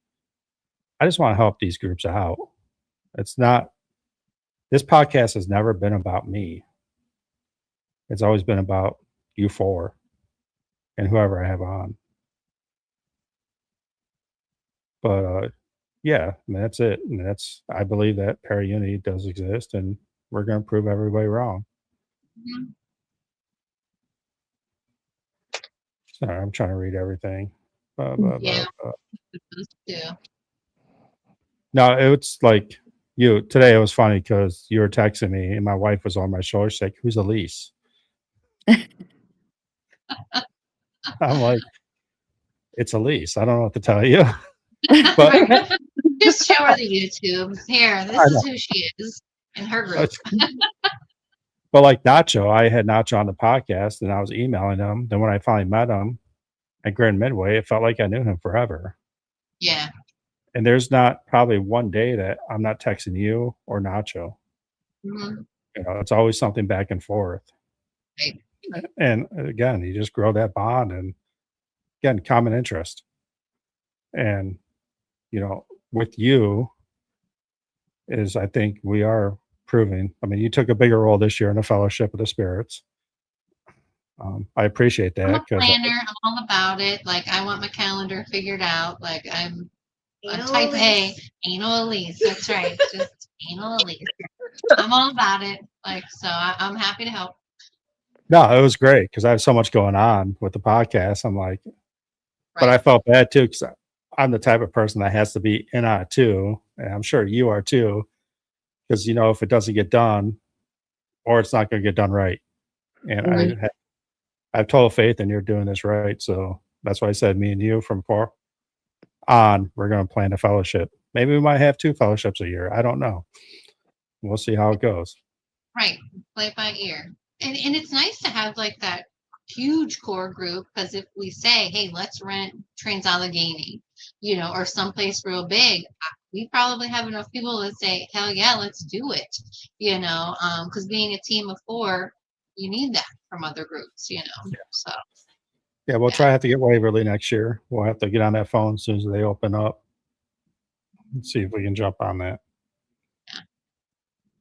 I just want to help these groups out. It's not, this podcast has never been about me. It's always been about you four and whoever I have on. But yeah, I mean, that's it. And I believe that para-unity does exist, and we're going to prove everybody wrong. Mhm. Sorry, I'm trying to read everything. Yeah. Yeah. No, it's like today it was funny because you were texting me and my wife was on my shoulder. She's like, who's Aleece? I'm like, it's Aleece. I don't know what to tell you. But Just show her the YouTube. Here, this is who she is in her group. But like Nacho, I had Nacho on the podcast and I was emailing him. Then when I finally met him at Grand Midway, it felt like I knew him forever. Yeah. And there's not probably one day that I'm not texting you or Nacho. Mm-hmm. You know, it's always something back and forth. Right. And again, you just grow that bond and again, common interest. And, you know, with you is I think we are proving. I mean, you took a bigger role this year in the Fellowship of the Spirits. I appreciate that. I'm a planner. I'm all about it. Like, I want my calendar figured out. Like, I'm a type A, anal Aleece. That's right. Just anal Aleece. I'm all about it. Like, so I'm happy to help. No, it was great because I have so much going on with the podcast. I'm like, but I felt bad too because I'm the type of person that has to be in on it too. And I'm sure you are too. Because, you know, if it doesn't get done or it's not going to get done right. And I have total faith in you're doing this right. So that's why I said me and you from far on, we're going to plan a fellowship. Maybe we might have 2 fellowships a year. I don't know. We'll see how it goes. Right. Play it by ear. And it's nice to have like that huge core group, because if we say, hey, let's rent Trans Allegheny, you know, or someplace real big, we probably have enough people that say, hell yeah, let's do it, you know, because being a team of 4, you need that from other groups, you know. Yeah. So yeah, we'll try to have to get Waverly next year. We'll have to get on that phone as soon as they open up and see if we can jump on that.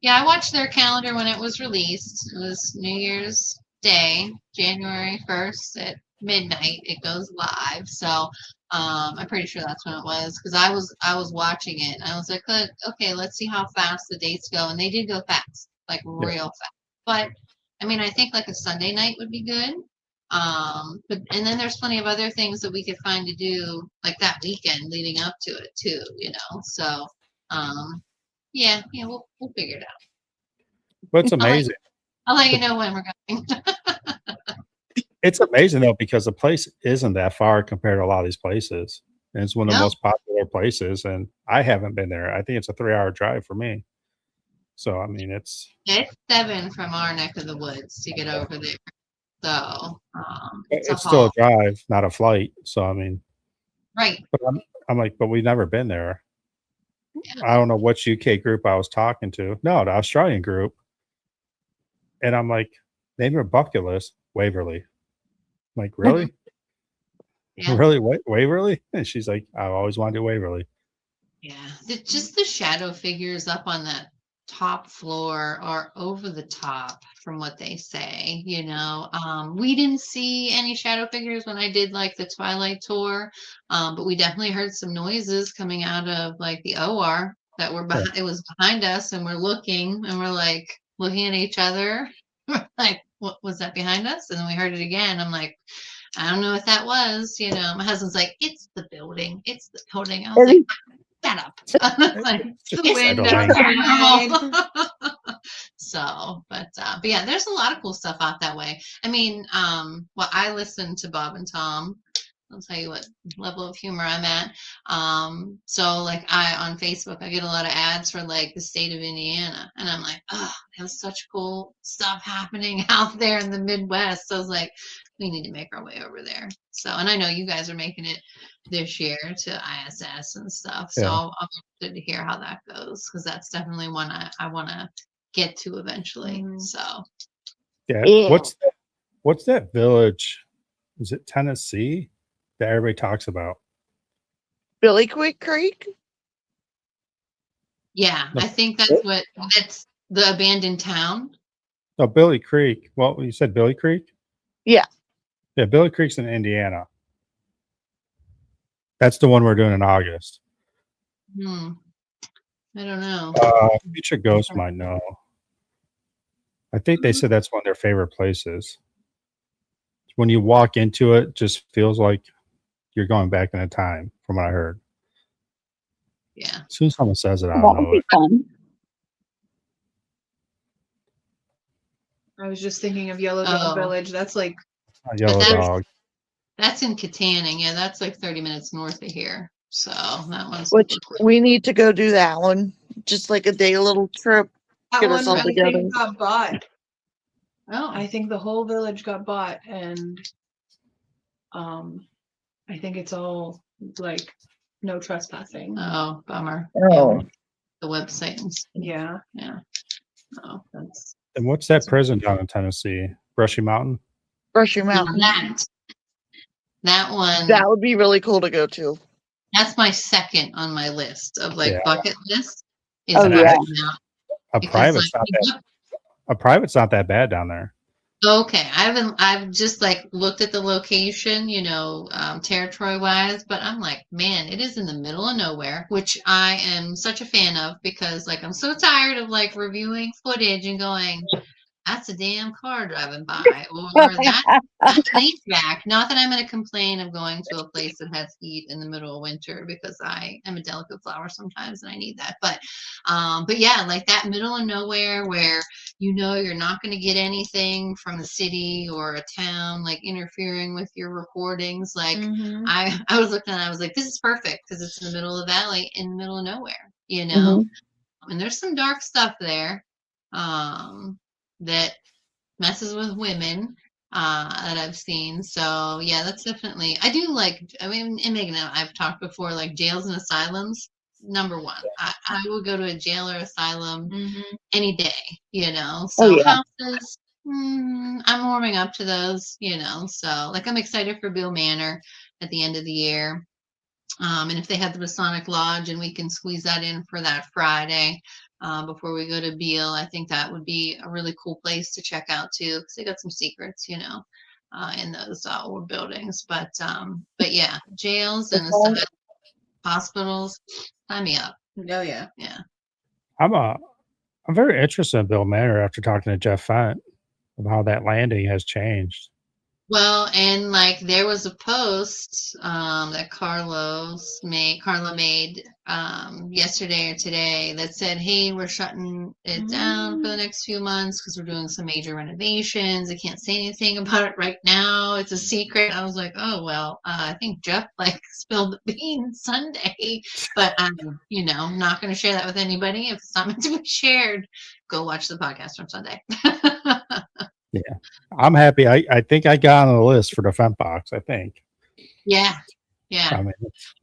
Yeah, I watched their calendar when it was released. It was New Year's Day, January 1st at midnight. It goes live. So I'm pretty sure that's when it was because I was watching it. And I was like, okay, let's see how fast the dates go. And they did go fast, like Yeah. real fast. But I mean, I think like a Sunday night would be good. But and then there's plenty of other things that we could find to do like that weekend leading up to it too, you know. So yeah, we'll figure it out. But it's I'll let, amazing. I'll let you know when we're going. It's amazing though because the place isn't that far compared to a lot of these places. And it's one of the No. most popular places, and I haven't been there. I think it's a 3-hour drive for me. So I mean, it's 7 from our neck of the woods to get over there. So it's a it's still a haul. drive, not a flight. So I mean, Right. but I'm like, but we've never been there. Yeah. I don't know which UK group I was talking to. No, the Australian group. And I'm like, name your bucket list, Waverly. I'm like, really? Yeah. Really? Waverly? And she's like, I've always wanted to do Waverly. Yeah. Just the shadow figures up on that top floor are over the top from what they say, you know. We didn't see any shadow figures when I did like the Twilight tour, but we definitely heard some noises coming out of like the OR that were behind. It was behind us, and we're looking, and we're like looking at each other, like, what was that behind us? And then we heard it again. I'm like, I don't know what that was, you know. My husband's like, it's the building, it's the building. I was like, shut up. Like, It's just the a window. window. So, but yeah, there's a lot of cool stuff out that way. I mean, well, I listen to Bob and Tom. I'll tell you what level of humor I'm at. So like on Facebook, I get a lot of ads for like the state of Indiana, and I'm like, oh, there's such cool stuff happening out there in the Midwest. So I was like, we need to make our way over there. So, and I know you guys are making it this year to ISS and stuff. So Yeah. I'm interested to hear how that goes because that's definitely one I want to get to eventually. Mhm. So Yeah. Yeah. What's that village? Is it Tennessee that everybody talks about? Billy Quick Creek? yeah, No. I think that's the abandoned town. No, Billy Creek. Well, you said Billy Creek? Yeah. Yeah, Billy Creek's in Indiana. That's the one we're doing in August. I don't know. Future Ghost might know. I think they said that's one of their favorite places. When you walk into it, just feels like you're going back in a time, from what I heard. Yeah. As soon as someone says it, I That don't would know be it. fun. I was just thinking of Yellow Dog Oh. Village. That's like Yellow that's- Dog. That's in Katanning. Yeah, that's like 30 minutes north of here. So that one's Which super we need to go do that one. Just like a day little trip. that Get one. us all I together. think got bought. Oh, I think the whole village got bought, and I think it's all like no trespassing. oh, bummer. Oh. Yeah, the website and stuff. Yeah. Yeah. Oh, that's And what's that prison down in Tennessee? Brushy Mountain? Brushy Mountain. that one. That would be really cool to go to. That's my second on my list of like Yeah. bucket list. Is Oh, Brushy yeah. Mountain, A because, private's like, not that bad down there. okay, I've just like looked at the location, you know, territory wise, but I'm like, man, it is in the middle of nowhere, which I am such a fan of because like I'm so tired of like reviewing footage and going, that's a damn car driving by, or that's an HVAC. Not that I'm going to complain of going to a place that has heat in the middle of winter because I am a delicate flower sometimes and I need that. But yeah, like that middle of nowhere where you know you're not going to get anything from the city or a town like interfering with your recordings. Like Mhm. I was looking at it, I was like, this is perfect because it's in the middle of the valley in the middle of nowhere, you know. And there's some dark stuff there that messes with women that I've seen. So yeah, that's definitely. I do like. I mean, and Megan, I've talked before. Like jails and asylums, number one. I will go to a jail or asylum any day. You know. So Oh, yeah. houses. I'm warming up to those. You know. So like I'm excited for Bill Manor at the end of the year. And if they have the Masonic Lodge and we can squeeze that in for that Friday, before we go to Beale. I think that would be a really cool place to check out too, because they got some secrets, in those old buildings. But yeah, jails and asylums, hospitals, sign me up. Oh yeah. Yeah. I'm very interested in Bill Manor after talking to Jeff Fent of how that landing has changed. Well, and like there was a post that Carla made yesterday or today that said, "Hey, we're shutting it down for the next few months because we're doing some major renovations. I can't say anything about it right now. It's a secret." I was like, "Oh well, I think Jeff like spilled the beans Sunday, but I'm not going to share that with anybody. If it's not meant to be shared, go watch the podcast from Sunday." Yeah, I'm happy. I think I got on the list for the Fent box. I think. Yeah. I mean,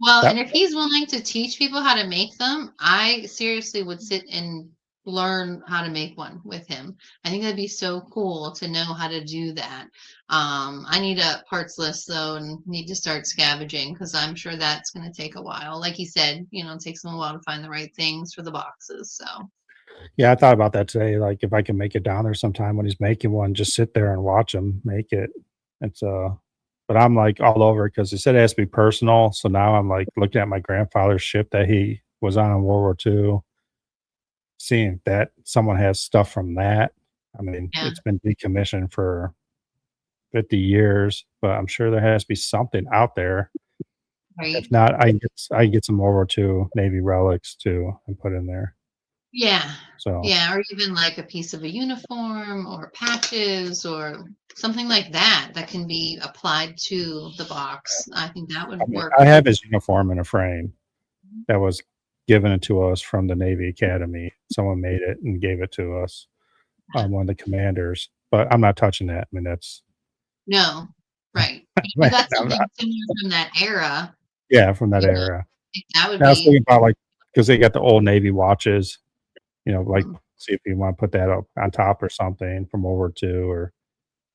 Well, that, and if he's willing to teach people how to make them, I seriously would sit and learn how to make one with him. I think that'd be so cool to know how to do that. I need a parts list though, and need to start scavenging because I'm sure that's going to take a while. Like he said, it takes him a while to find the right things for the boxes. So. yeah, I thought about that today. Like if I can make it down there sometime when he's making one, just sit there and watch him make it. It's but I'm like all over because he said it has to be personal. So now I'm like looking at my grandfather's ship that he was on in World War II, seeing that someone has stuff from that. I mean, Yeah. it's been decommissioned for 50 years, but I'm sure there has to be something out there. Right. If not, I can get some World War II Navy relics too and put in there. Yeah. So Yeah, or even like a piece of a uniform or patches or something like that can be applied to the box. I think that would work. I have his uniform in a frame that was given to us from the Navy Academy. Someone made it and gave it to us, one of the commanders. But I'm not touching that. I mean, that's No, right. If you got something similar from that era. Yeah, from that Yeah. era. That would I was be. thinking about like because they got the old Navy watches, like see if you want to put that up on top or something from World War II, or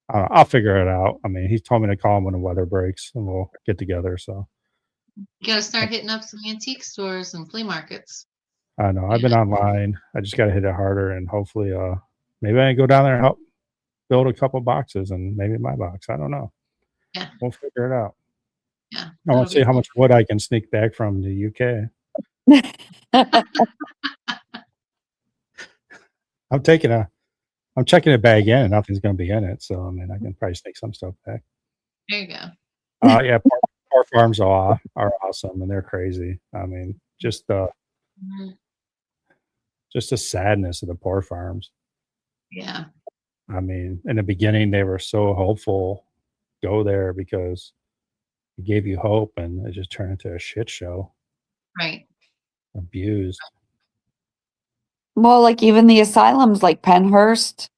I'll figure it out. I mean, he told me to call him when the weather breaks and we'll get together. So You got to start hitting up some antique stores and flea markets. I know I've been online. I just got to hit it harder and hopefully, maybe I can go down there and help build a couple boxes and maybe my box. I don't know. Yeah. We'll figure it out. Yeah. I want to see how much wood I can sneak back from the UK. I'm checking a bag in and nothing's going to be in it. So, I mean, I can probably sneak some stuff back. There you go. Yeah, pork farms are awesome and they're crazy. I mean, just the sadness of the pork farms. Yeah. I mean, in the beginning, they were so hopeful. Go there because it gave you hope, and it just turned into a shit show. Right. Abused. Well, like even the asylums like Penhurst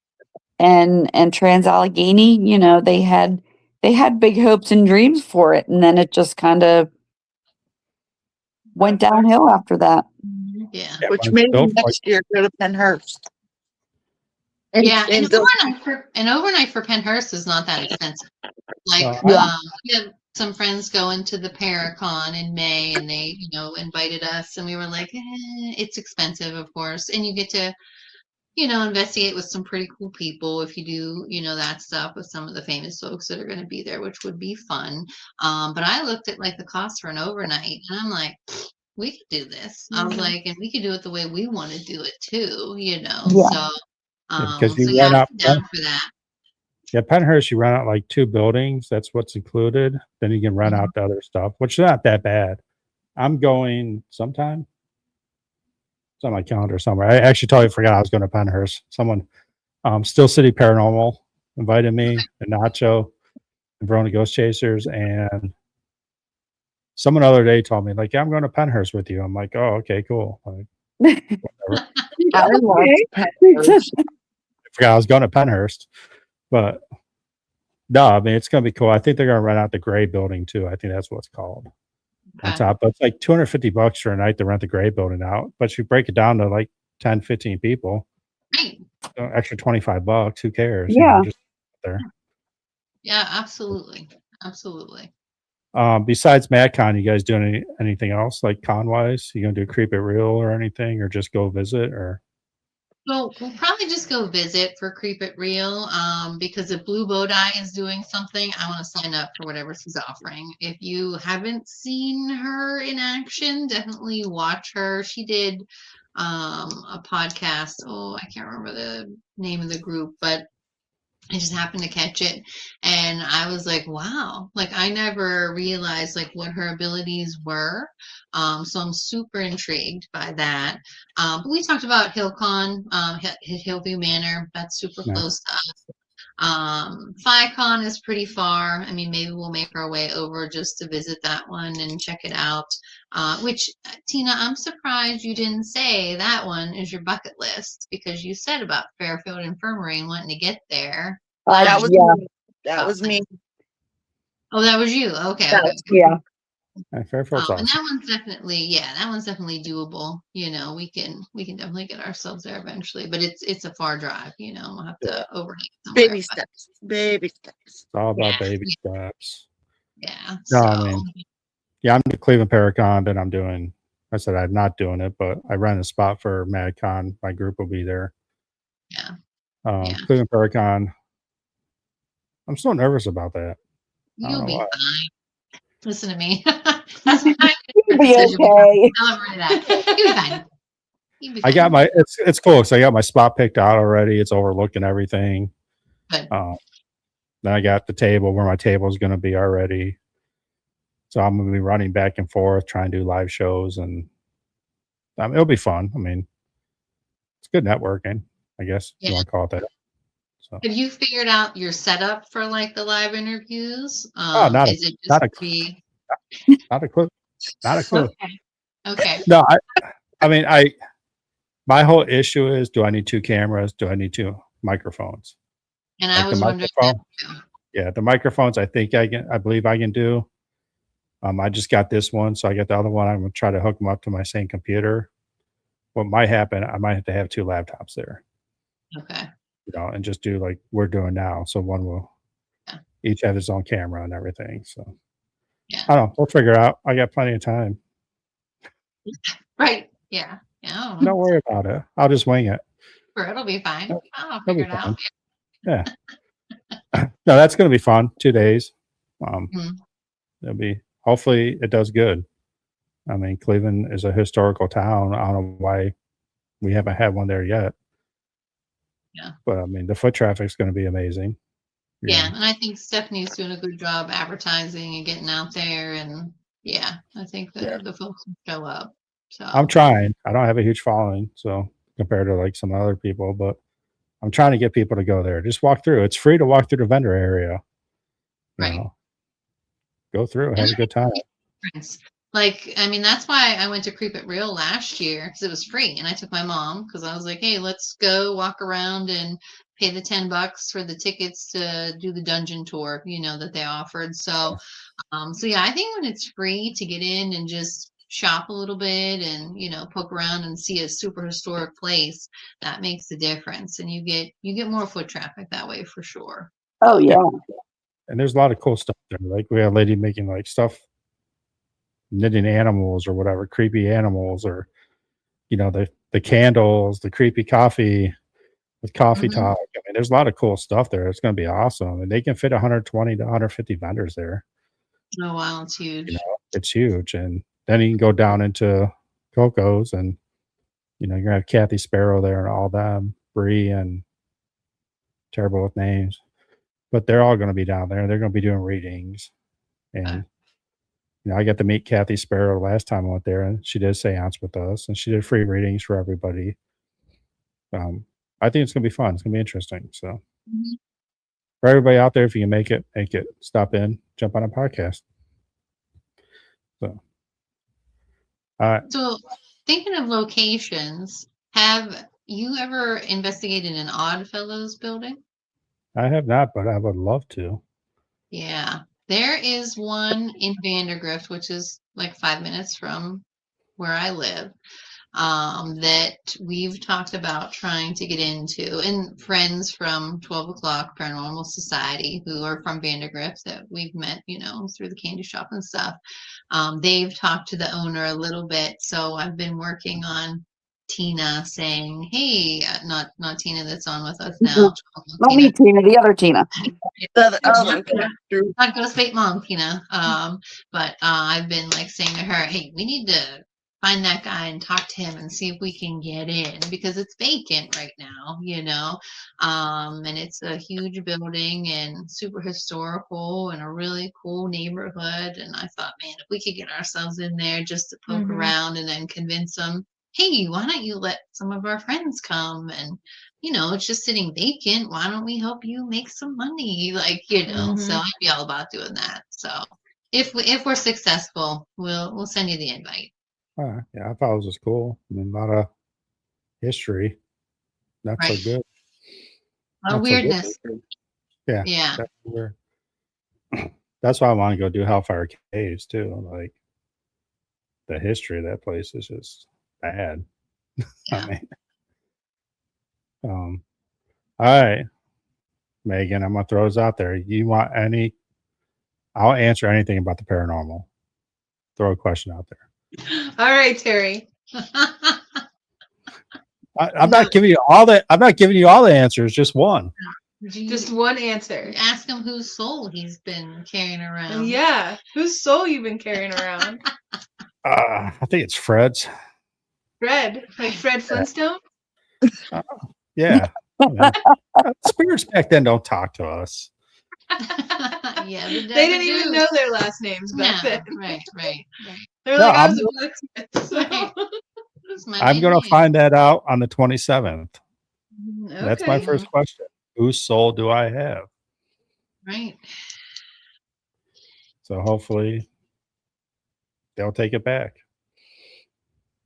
and Trans-Allegheny, they had big hopes and dreams for it, and then it just kind of went downhill after that. Yeah. Which made me next year go to Penhurst. And an overnight for Penhurst is not that expensive. Like we had some friends going to the Paracon in May, and they invited us, and we were like, it's expensive, of course, and you get to investigate with some pretty cool people if you do that stuff with some of the famous folks that are going to be there, which would be fun. But I looked at like the cost for an overnight, and I'm like, we could do this. I was like, and we could do it the way we want to do it too, so because you run out down for that. Yeah, Penhurst, you rent out like 2 buildings. That's what's included. Then you can rent out the other stuff, which is not that bad. I'm going sometime. It's on my calendar somewhere. I actually totally forgot I was going to Penhurst. Someone, Still City Paranormal invited me, and Nacho, and Verona Ghost Chasers, and someone other day told me like, "Yeah, I'm going to Penhurst with you." I'm like, "Oh, okay, cool." Like, whatever. I love Penhurst. I forgot I was going to Penhurst, but no, I mean it's going to be cool. I think they're going to rent out the gray building too. I think that's what it's called. On top, but it's like $250 for a night to rent the gray building out. But you break it down to like 10, 15 people, extra $25. Who cares? Yeah. Just there. Yeah, absolutely. Besides MadCon, you guys doing anything else like con wise? You gonna do Creep It Real or anything, or just go visit? Or Well, we'll probably just go visit for Creep It Real, because if Blue Bow Tie is doing something, I want to sign up for whatever she's offering. If you haven't seen her in action, definitely watch her. She did a podcast. Oh, I can't remember the name of the group, but I just happened to catch it, and I was like, wow, like I never realized like what her abilities were. So I'm super intrigued by that. But we talked about HillCon, Hillview Manor. That's super Yeah. close to us. FiCon is pretty far. I mean, maybe we'll make our way over just to visit that one and check it out. Which, Tina, I'm surprised you didn't say that one is your bucket list, because you said about Fairfield Infirmary and wanting to get there. That was Yeah. me. That was me. Oh, that was you. Okay. That Okay. was Yeah. Fairfield's And awesome. that one's definitely doable. You know, we can definitely get ourselves there eventually, but it's a far drive. You know, we'll have to overnight somewhere. Baby But steps. Baby steps. It's all about yeah, baby steps. yeah. No, So I mean, yeah, I'm the Cleveland Paracon. Then I'm doing. I said I'm not doing it, but I rent a spot for MadCon. My group will be there. yeah, yeah. Cleveland Paracon. I'm so nervous about that. I don't You'll know be why. fine. Listen to me. That's my You'll be decision. okay. Tell everybody that. You'll be fine. You'll be I fine. got my. It's cool. So I got my spot picked out already. It's overlooking everything. Good. Then I got the table where my table is going to be already. So I'm going to be running back and forth, trying to do live shows, and it'll be fun. I mean, it's good networking, I guess Yeah. you want to call it that. So, Have you figured out your setup for like the live interviews? not Is it not just a be not a clue, not a clue. okay? Okay. No, I mean, my whole issue is: do I need two cameras? Do I need two microphones? And Like I the was wondering that microphone, too. yeah, the microphones. I think I believe I can do. I just got this one, so I got the other one. I'm gonna try to hook them up to my same computer. What might happen, I might have to have two laptops there, Okay. and just do like we're doing now. So one will Yeah. each have his own camera and everything. So Yeah. I don't know. We'll figure it out. I got plenty of time. Right. Yeah. Yeah. I don't know. Don't worry about it. I'll just wing it. Sure, it'll be fine. Nope, I'll it'll figure be it out. fine. Yeah. No, that's going to be fun. 2 days. Mhm. It'll be. Hopefully, it does good. I mean, Cleveland is a historical town. I don't know why we haven't had one there yet. Yeah. But I mean, the foot traffic is going to be amazing. Yeah. And I think Stephanie's doing a good job advertising and getting out there. And yeah, I think the folks will show up. So I'm trying. I don't have a huge following, so compared to like some other people, but I'm trying to get people to go there. Just walk through. It's free to walk through the vendor area. right. Go through, have a good time. Difference. Like, I mean, that's why I went to Creep It Real last year, because it was free. And I took my mom because I was like, hey, let's go walk around and pay the $10 for the tickets to do the dungeon tour, that they offered. So, yeah, I think when it's free to get in and just shop a little bit and, poke around and see a super historic place, that makes the difference. And you get more foot traffic that way for sure. Oh yeah. And there's a lot of cool stuff there. Like we had a lady making like stuff, knitting animals or whatever, creepy animals, or the candles, the creepy coffee with coffee Mhm. talk. I mean, there's a lot of cool stuff there. It's going to be awesome, and they can fit 120 to 150 vendors there. Oh, wow, it's huge. It's huge, and then you can go down into Coco's, and you're gonna have Kathy Sparrow there and all them, Bree, and terrible with names, but they're all going to be down there. They're going to be doing readings, and I got to meet Kathy Sparrow last time I went there, and she did a seance with us, and she did free readings for everybody. I think it's going to be fun. It's going to be interesting. So, Mhm. for everybody out there, if you can make it. Stop in, jump on a podcast. So, So, thinking of locations, have you ever investigated an Oddfellows building? I have not, but I would love to. Yeah, there is one in Vandergrift, which is like 5 minutes from where I live, that we've talked about trying to get into, and friends from 12 o'clock Paranormal Society who are from Vandergrift that we've met, through the candy shop and stuff. They've talked to the owner a little bit, so I've been working on Tina saying, "Hey, not Tina that's on with us now, Not me, Tina, the other Tina. The Not- other character. not Ghost Bait Mom, Tina. But I've been like saying to her, hey, we need to find that guy and talk to him and see if we can get in because it's vacant right now, you know. And it's a huge building and super historical and a really cool neighborhood. And I thought, man, if we could get ourselves in there just to poke around and then convince them, hey, why don't you let some of our friends come and it's just sitting vacant. Why don't we help you make some money? Like, so I'd be all about doing that. So if we're successful, we'll send you the invite. Yeah, I thought it was cool. I mean, a lot of history. Not so Right. good. A lot of Not so good weirdness. history. Yeah. Yeah. That's weird. That's why I want to go do Hellfire Caves too. Like the history of that place is just bad. Yeah. I mean, all right, Maegan, I'm gonna throw this out there. You want any? I'll answer anything about the paranormal. Throw a question out there. All right, Terry. I'm not giving you all the. I'm not giving you all the answers. Just one. Just one answer. Ask him whose soul he's been carrying around. Yeah. Whose soul you been carrying around? I think it's Fred's. Fred. Like Fred Flintstone? Yeah. Spirits back then don't talk to us. Yeah, They didn't even know their last names back then. Right. They're No, like, I I'm- was a blacksmith. Right. So. That's my I'm main gonna name. find that out on the 27th. That's my Okay. first question. Whose soul do I have? Right. So hopefully they'll take it back.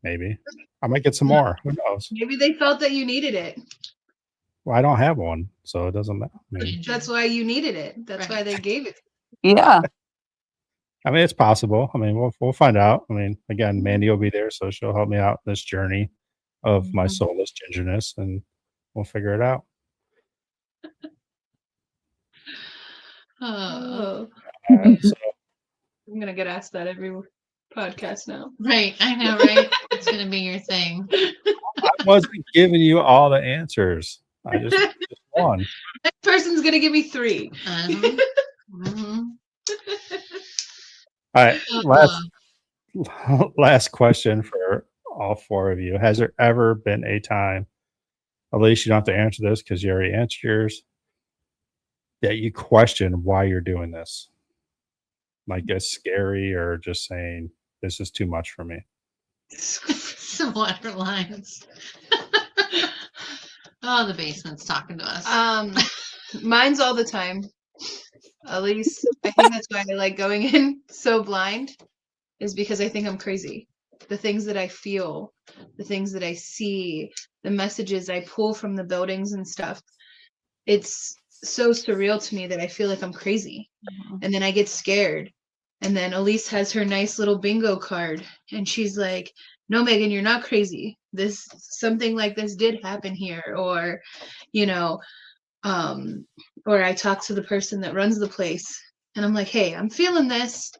Maybe I might get some more. Who knows? Maybe they felt that you needed it. Well, I don't have one, so it doesn't matter. I mean, That's why you needed it. That's Right. why they gave it. Yeah. it's possible. I mean, we'll find out. I mean, again, Mandy will be there, so she'll help me out in this journey of my soulless gingerness, and we'll figure it out. Oh. So I'm gonna get asked that every podcast now. Right. I know, right? It's gonna be your thing. I wasn't giving you all the answers. I just one. That person's gonna give me 3. Mhm. All right, Uh, last question for all 4 of you. Has there ever been a time, Aleece, you don't have to answer this because you already answered yours, that you question why you're doing this? Like it's scary or just saying, this is too much for me? some water lines. Oh, the basement's talking to us. Mine's all the time. At least I think that's why I like going in so blind, is because I think I'm crazy. The things that I feel, the things that I see, the messages I pull from the buildings and stuff. It's so surreal to me that I feel like I'm crazy. And then I get scared. And then Aleece has her nice little bingo card and she's like, no, Maegan, you're not crazy. Something like this did happen here. Or, or I talk to the person that runs the place and I'm like, hey, I'm feeling this.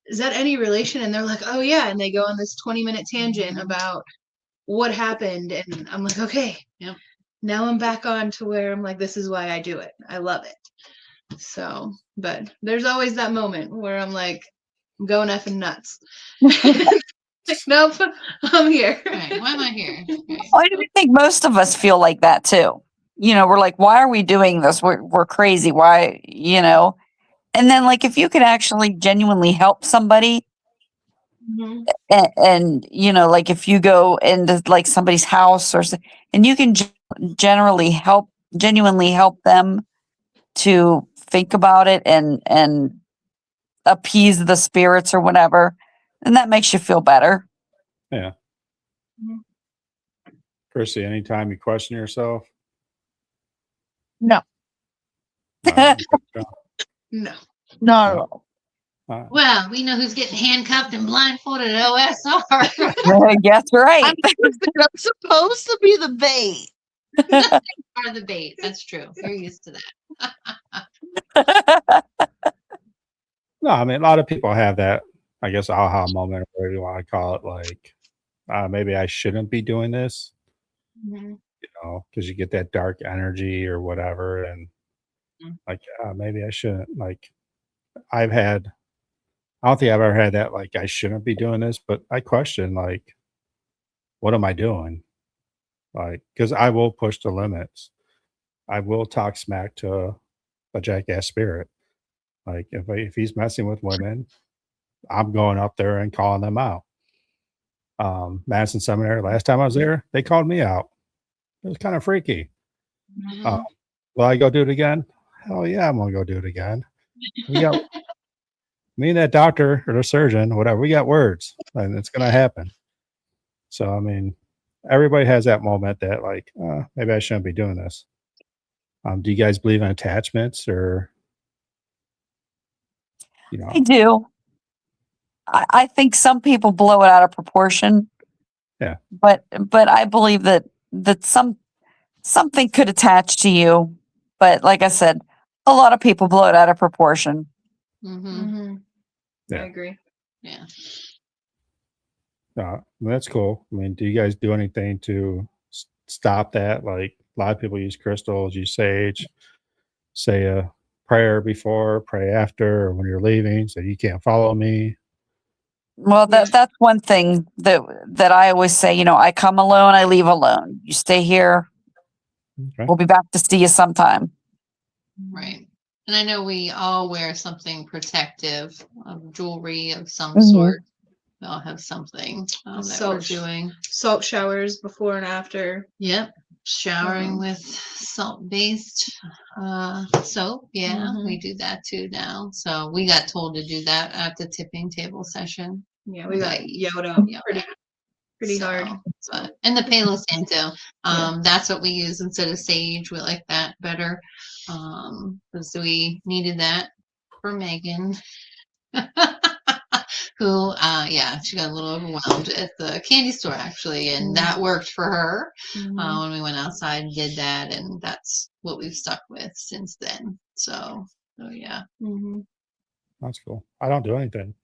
Is that any relation? And they're like, oh yeah. And they go on this 20-minute tangent about what happened. And I'm like, okay, Yep. Now I'm back on to where I'm like, this is why I do it. I love it. So, but there's always that moment where I'm like, I'm going effing nuts. Like, nope, I'm here. Right. Why am I here? Right. I think most of us feel like that too. We're like, why are we doing this? We're crazy. Why, And then, like, if you could actually genuinely help somebody, Mhm. and like if you go into like somebody's house and you can genuinely help them to think about it and appease the spirits or whatever, and that makes you feel better. Yeah. Mhm. Krissy, anytime you question yourself? No. All right, No. Not at No. all. all right. Well, we know who's getting handcuffed and blindfolded at OSR. That's right. I'm supposed to be the bait. Are the bait. That's true. You're used to that. No, I mean, a lot of people have that, I guess, aha moment, or whatever you want to call it. Like, maybe I shouldn't be doing this, Mhm. because you get that dark energy or whatever, and Mm. like maybe I shouldn't. Like I've had, I don't think I've ever had that. Like I shouldn't be doing this, but I question like, what am I doing? Like, because I will push the limits. I will talk smack to a jackass spirit. Like if he's messing with women, I'm going up there and calling them out. Madison Seminary, last time I was there, they called me out. It was kind of freaky. Mhm. Will I go do it again? Hell yeah, I'm gonna go do it again. We got me and that doctor or the surgeon, whatever. We got words, and it's gonna happen. So I mean, everybody has that moment that like, maybe I shouldn't be doing this. Do you guys believe in attachments, or you I know? do. I think some people blow it out of proportion, Yeah, but I believe that something could attach to you. But like I said, a lot of people blow it out of proportion. Mhm. Mm-hmm. I Yeah. agree. Yeah. That's cool. I mean, do you guys do anything to stop that? Like a lot of people use crystals, use sage, say a prayer before, pray after, or when you're leaving, so you can't follow me. Well, Yeah. that's one thing that I always say. You know, I come alone, I leave alone. You stay here. Okay. We'll be back to see you sometime. Right. And I know we all wear something protective of jewelry of some Mhm. sort. We all have something that So- we're doing. Salt showers before and after. Yep. Showering Mhm. with salt-based soap. Yeah, Mhm. we do that too now. So we got told to do that at the tipping table session. Yeah, we got Like, yelled up yelled pretty at. pretty hard. But and the Palo Santo, Yeah. that's what we use instead of sage. We like that better, because we needed that for Megan, who, yeah, she got a little overwhelmed at the candy store actually, and that worked for her Mhm. when we went outside and did that, and that's what we've stuck with since then. So yeah. Mhm. That's cool. I don't do anything.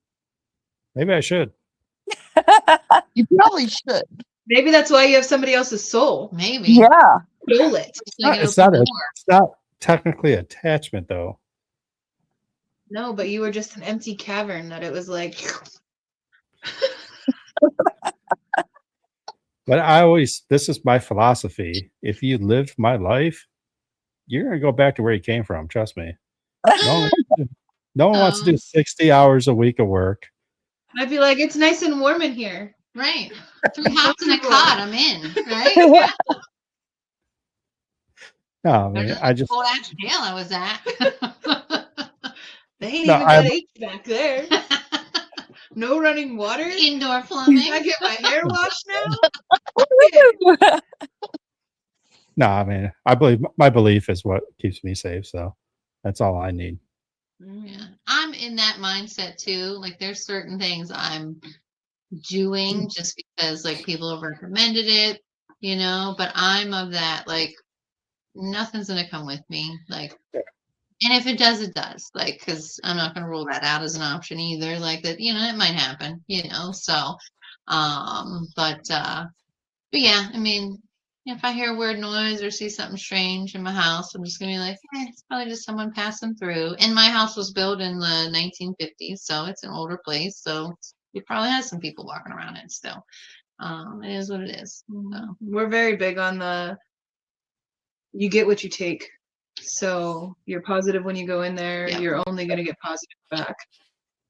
Maybe I should. You probably should. Maybe that's why you have somebody else's soul. Maybe. Yeah. Stole it. It's like an It's open not, door. it's not technically attachment though. No, but you were just an empty cavern that it was like. But this is my philosophy. If you live my life, you're gonna go back to where you came from. Trust me. No, no one wants to do 60 hours a week of work. I'd be like, it's nice and warm in here. Right. 3 house and a Comfortable. cot, I'm in, right? No, I mean, Better than I the just cold ass jail I was at. They ain't No, even got HVAC there. No running water. Indoor plumbing. I get my hair washed now. no, I mean, I believe my belief is what keeps me safe. So that's all I need. Yeah. I'm in that mindset too. Like there's certain things I'm doing just because like people have recommended it, but I'm of that like nothing's gonna come with me. Like and if it does, it does. Like, because I'm not gonna rule that out as an option either. Like that, it might happen, So but yeah, I mean, if I hear a weird noise or see something strange in my house, I'm just gonna be like, it's probably just someone passing through. And my house was built in the 1950s, so it's an older place. So it probably has some people walking around it still. It is what it is. So. We're very big on you get what you take. So you're positive when you go in there. Yep. You're only going to get positive back.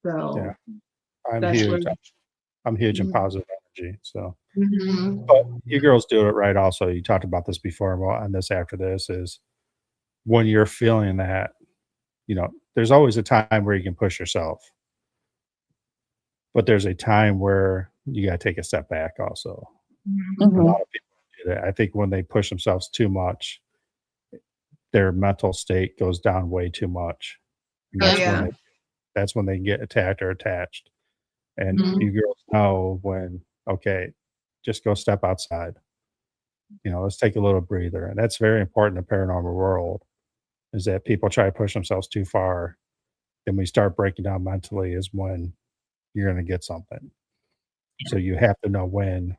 So Yeah. I'm that's huge. where- I'm huge in Mhm. positive energy. So, Mhm. but you girls do it right. Also, you talked about this before. Well, and this after this is when you're feeling that, there's always a time where you can push yourself, but there's a time where you got to take a step back. Also, a Mhm. lot of people do that. I think when they push themselves too much, their mental state goes down way too much. And Oh, that's yeah. that's when they get attacked or attached. And Mhm. you girls know when, okay, just go step outside. Let's take a little breather. And that's very important in the paranormal world is that people try to push themselves too far. Then we start breaking down mentally is when you're going to get something. So you have to know when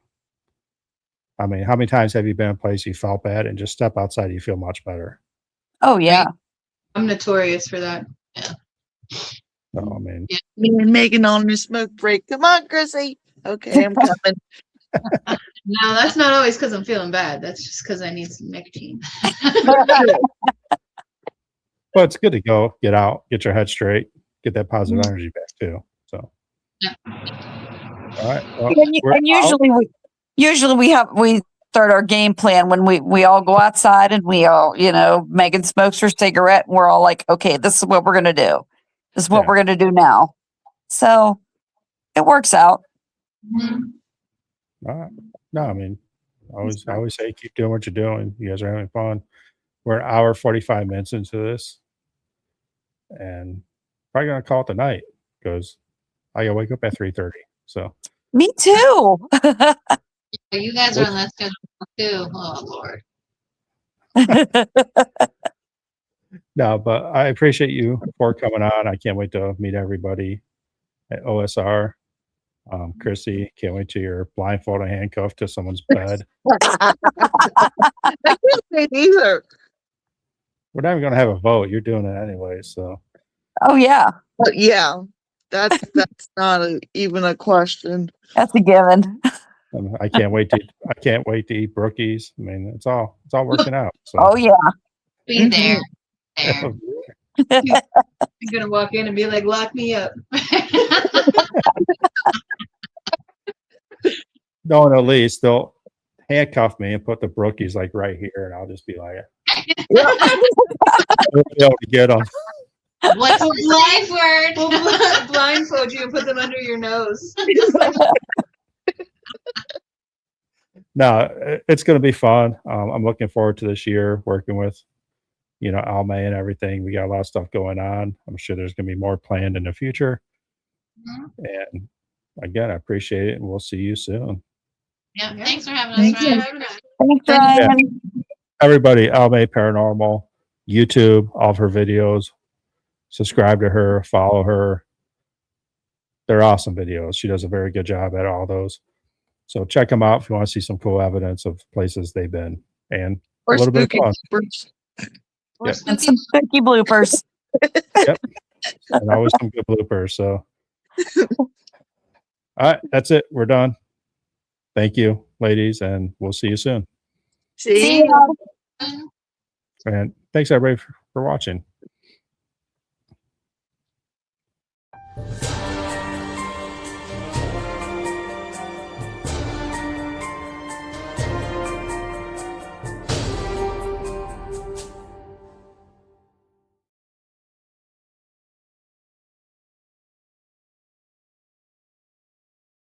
I mean, how many times have you been in a place you felt bad and just step outside, you feel much better? Oh yeah. I'm notorious for that. So, I mean, Me and Megan on your smoke break. Come on, Krissy. Okay, I'm coming. No, that's not always because I'm feeling bad. That's just because I need some nicotine. but it's good to go, get out, get your head straight, get that positive energy back too. So, Yeah. all right. Well, And, we're and out. usually we start our game plan when we all go outside and we all, Megan smokes her cigarette and we're all like, okay, this is what we're gonna do. This is what Yeah. we're gonna do now. So it works out. Mhm. All right. No, I mean, I always say keep doing what you're doing. You guys are having fun. We're an hour 45 minutes into this, and probably gonna call it the night because I gotta wake up at 3:30. So Me too. You guys are on that schedule too. Oh Lord. no, but I appreciate you for coming on. I can't wait to meet everybody at OSR. Krissy, can't wait till you're blindfolded and handcuffed to someone's bed. I can't say either. We're not even gonna have a vote. You're doing it anyway, so Oh yeah, But yeah, that's not even a question. that's a given. I can't wait to eat brookies. I mean, it's all working out. So Oh yeah. Be there. There. I'm gonna walk in and be like, "Lock me up." no, and at least they'll handcuff me and put the brookies like right here, and I'll just be like, I'll be able to get them. What's the safe word? We'll blindfold you and put them under your nose. No, it's going to be fun. I'm looking forward to this year working with, Almae and everything. We got a lot of stuff going on. I'm sure there's going to be more planned in the future. Mhm. And again, I appreciate it, and we'll see you soon. Yeah. Thanks for having us, Thanks for Ryan. having us. Thanks, Yeah. Ryan. Everybody, Almae Paranormal, YouTube, all of her videos. Subscribe to her, follow her. They're awesome videos. She does a very good job at all those. So check them out if you want to see some cool evidence of places they've been and Or a little bit of spooky fun. birds. Or Yep. And spooky. some spooky bloopers. And always some good bloopers. So, all right, that's it. We're done. Thank you, ladies, and we'll see you soon. See See? ya. And thanks everybody for watching.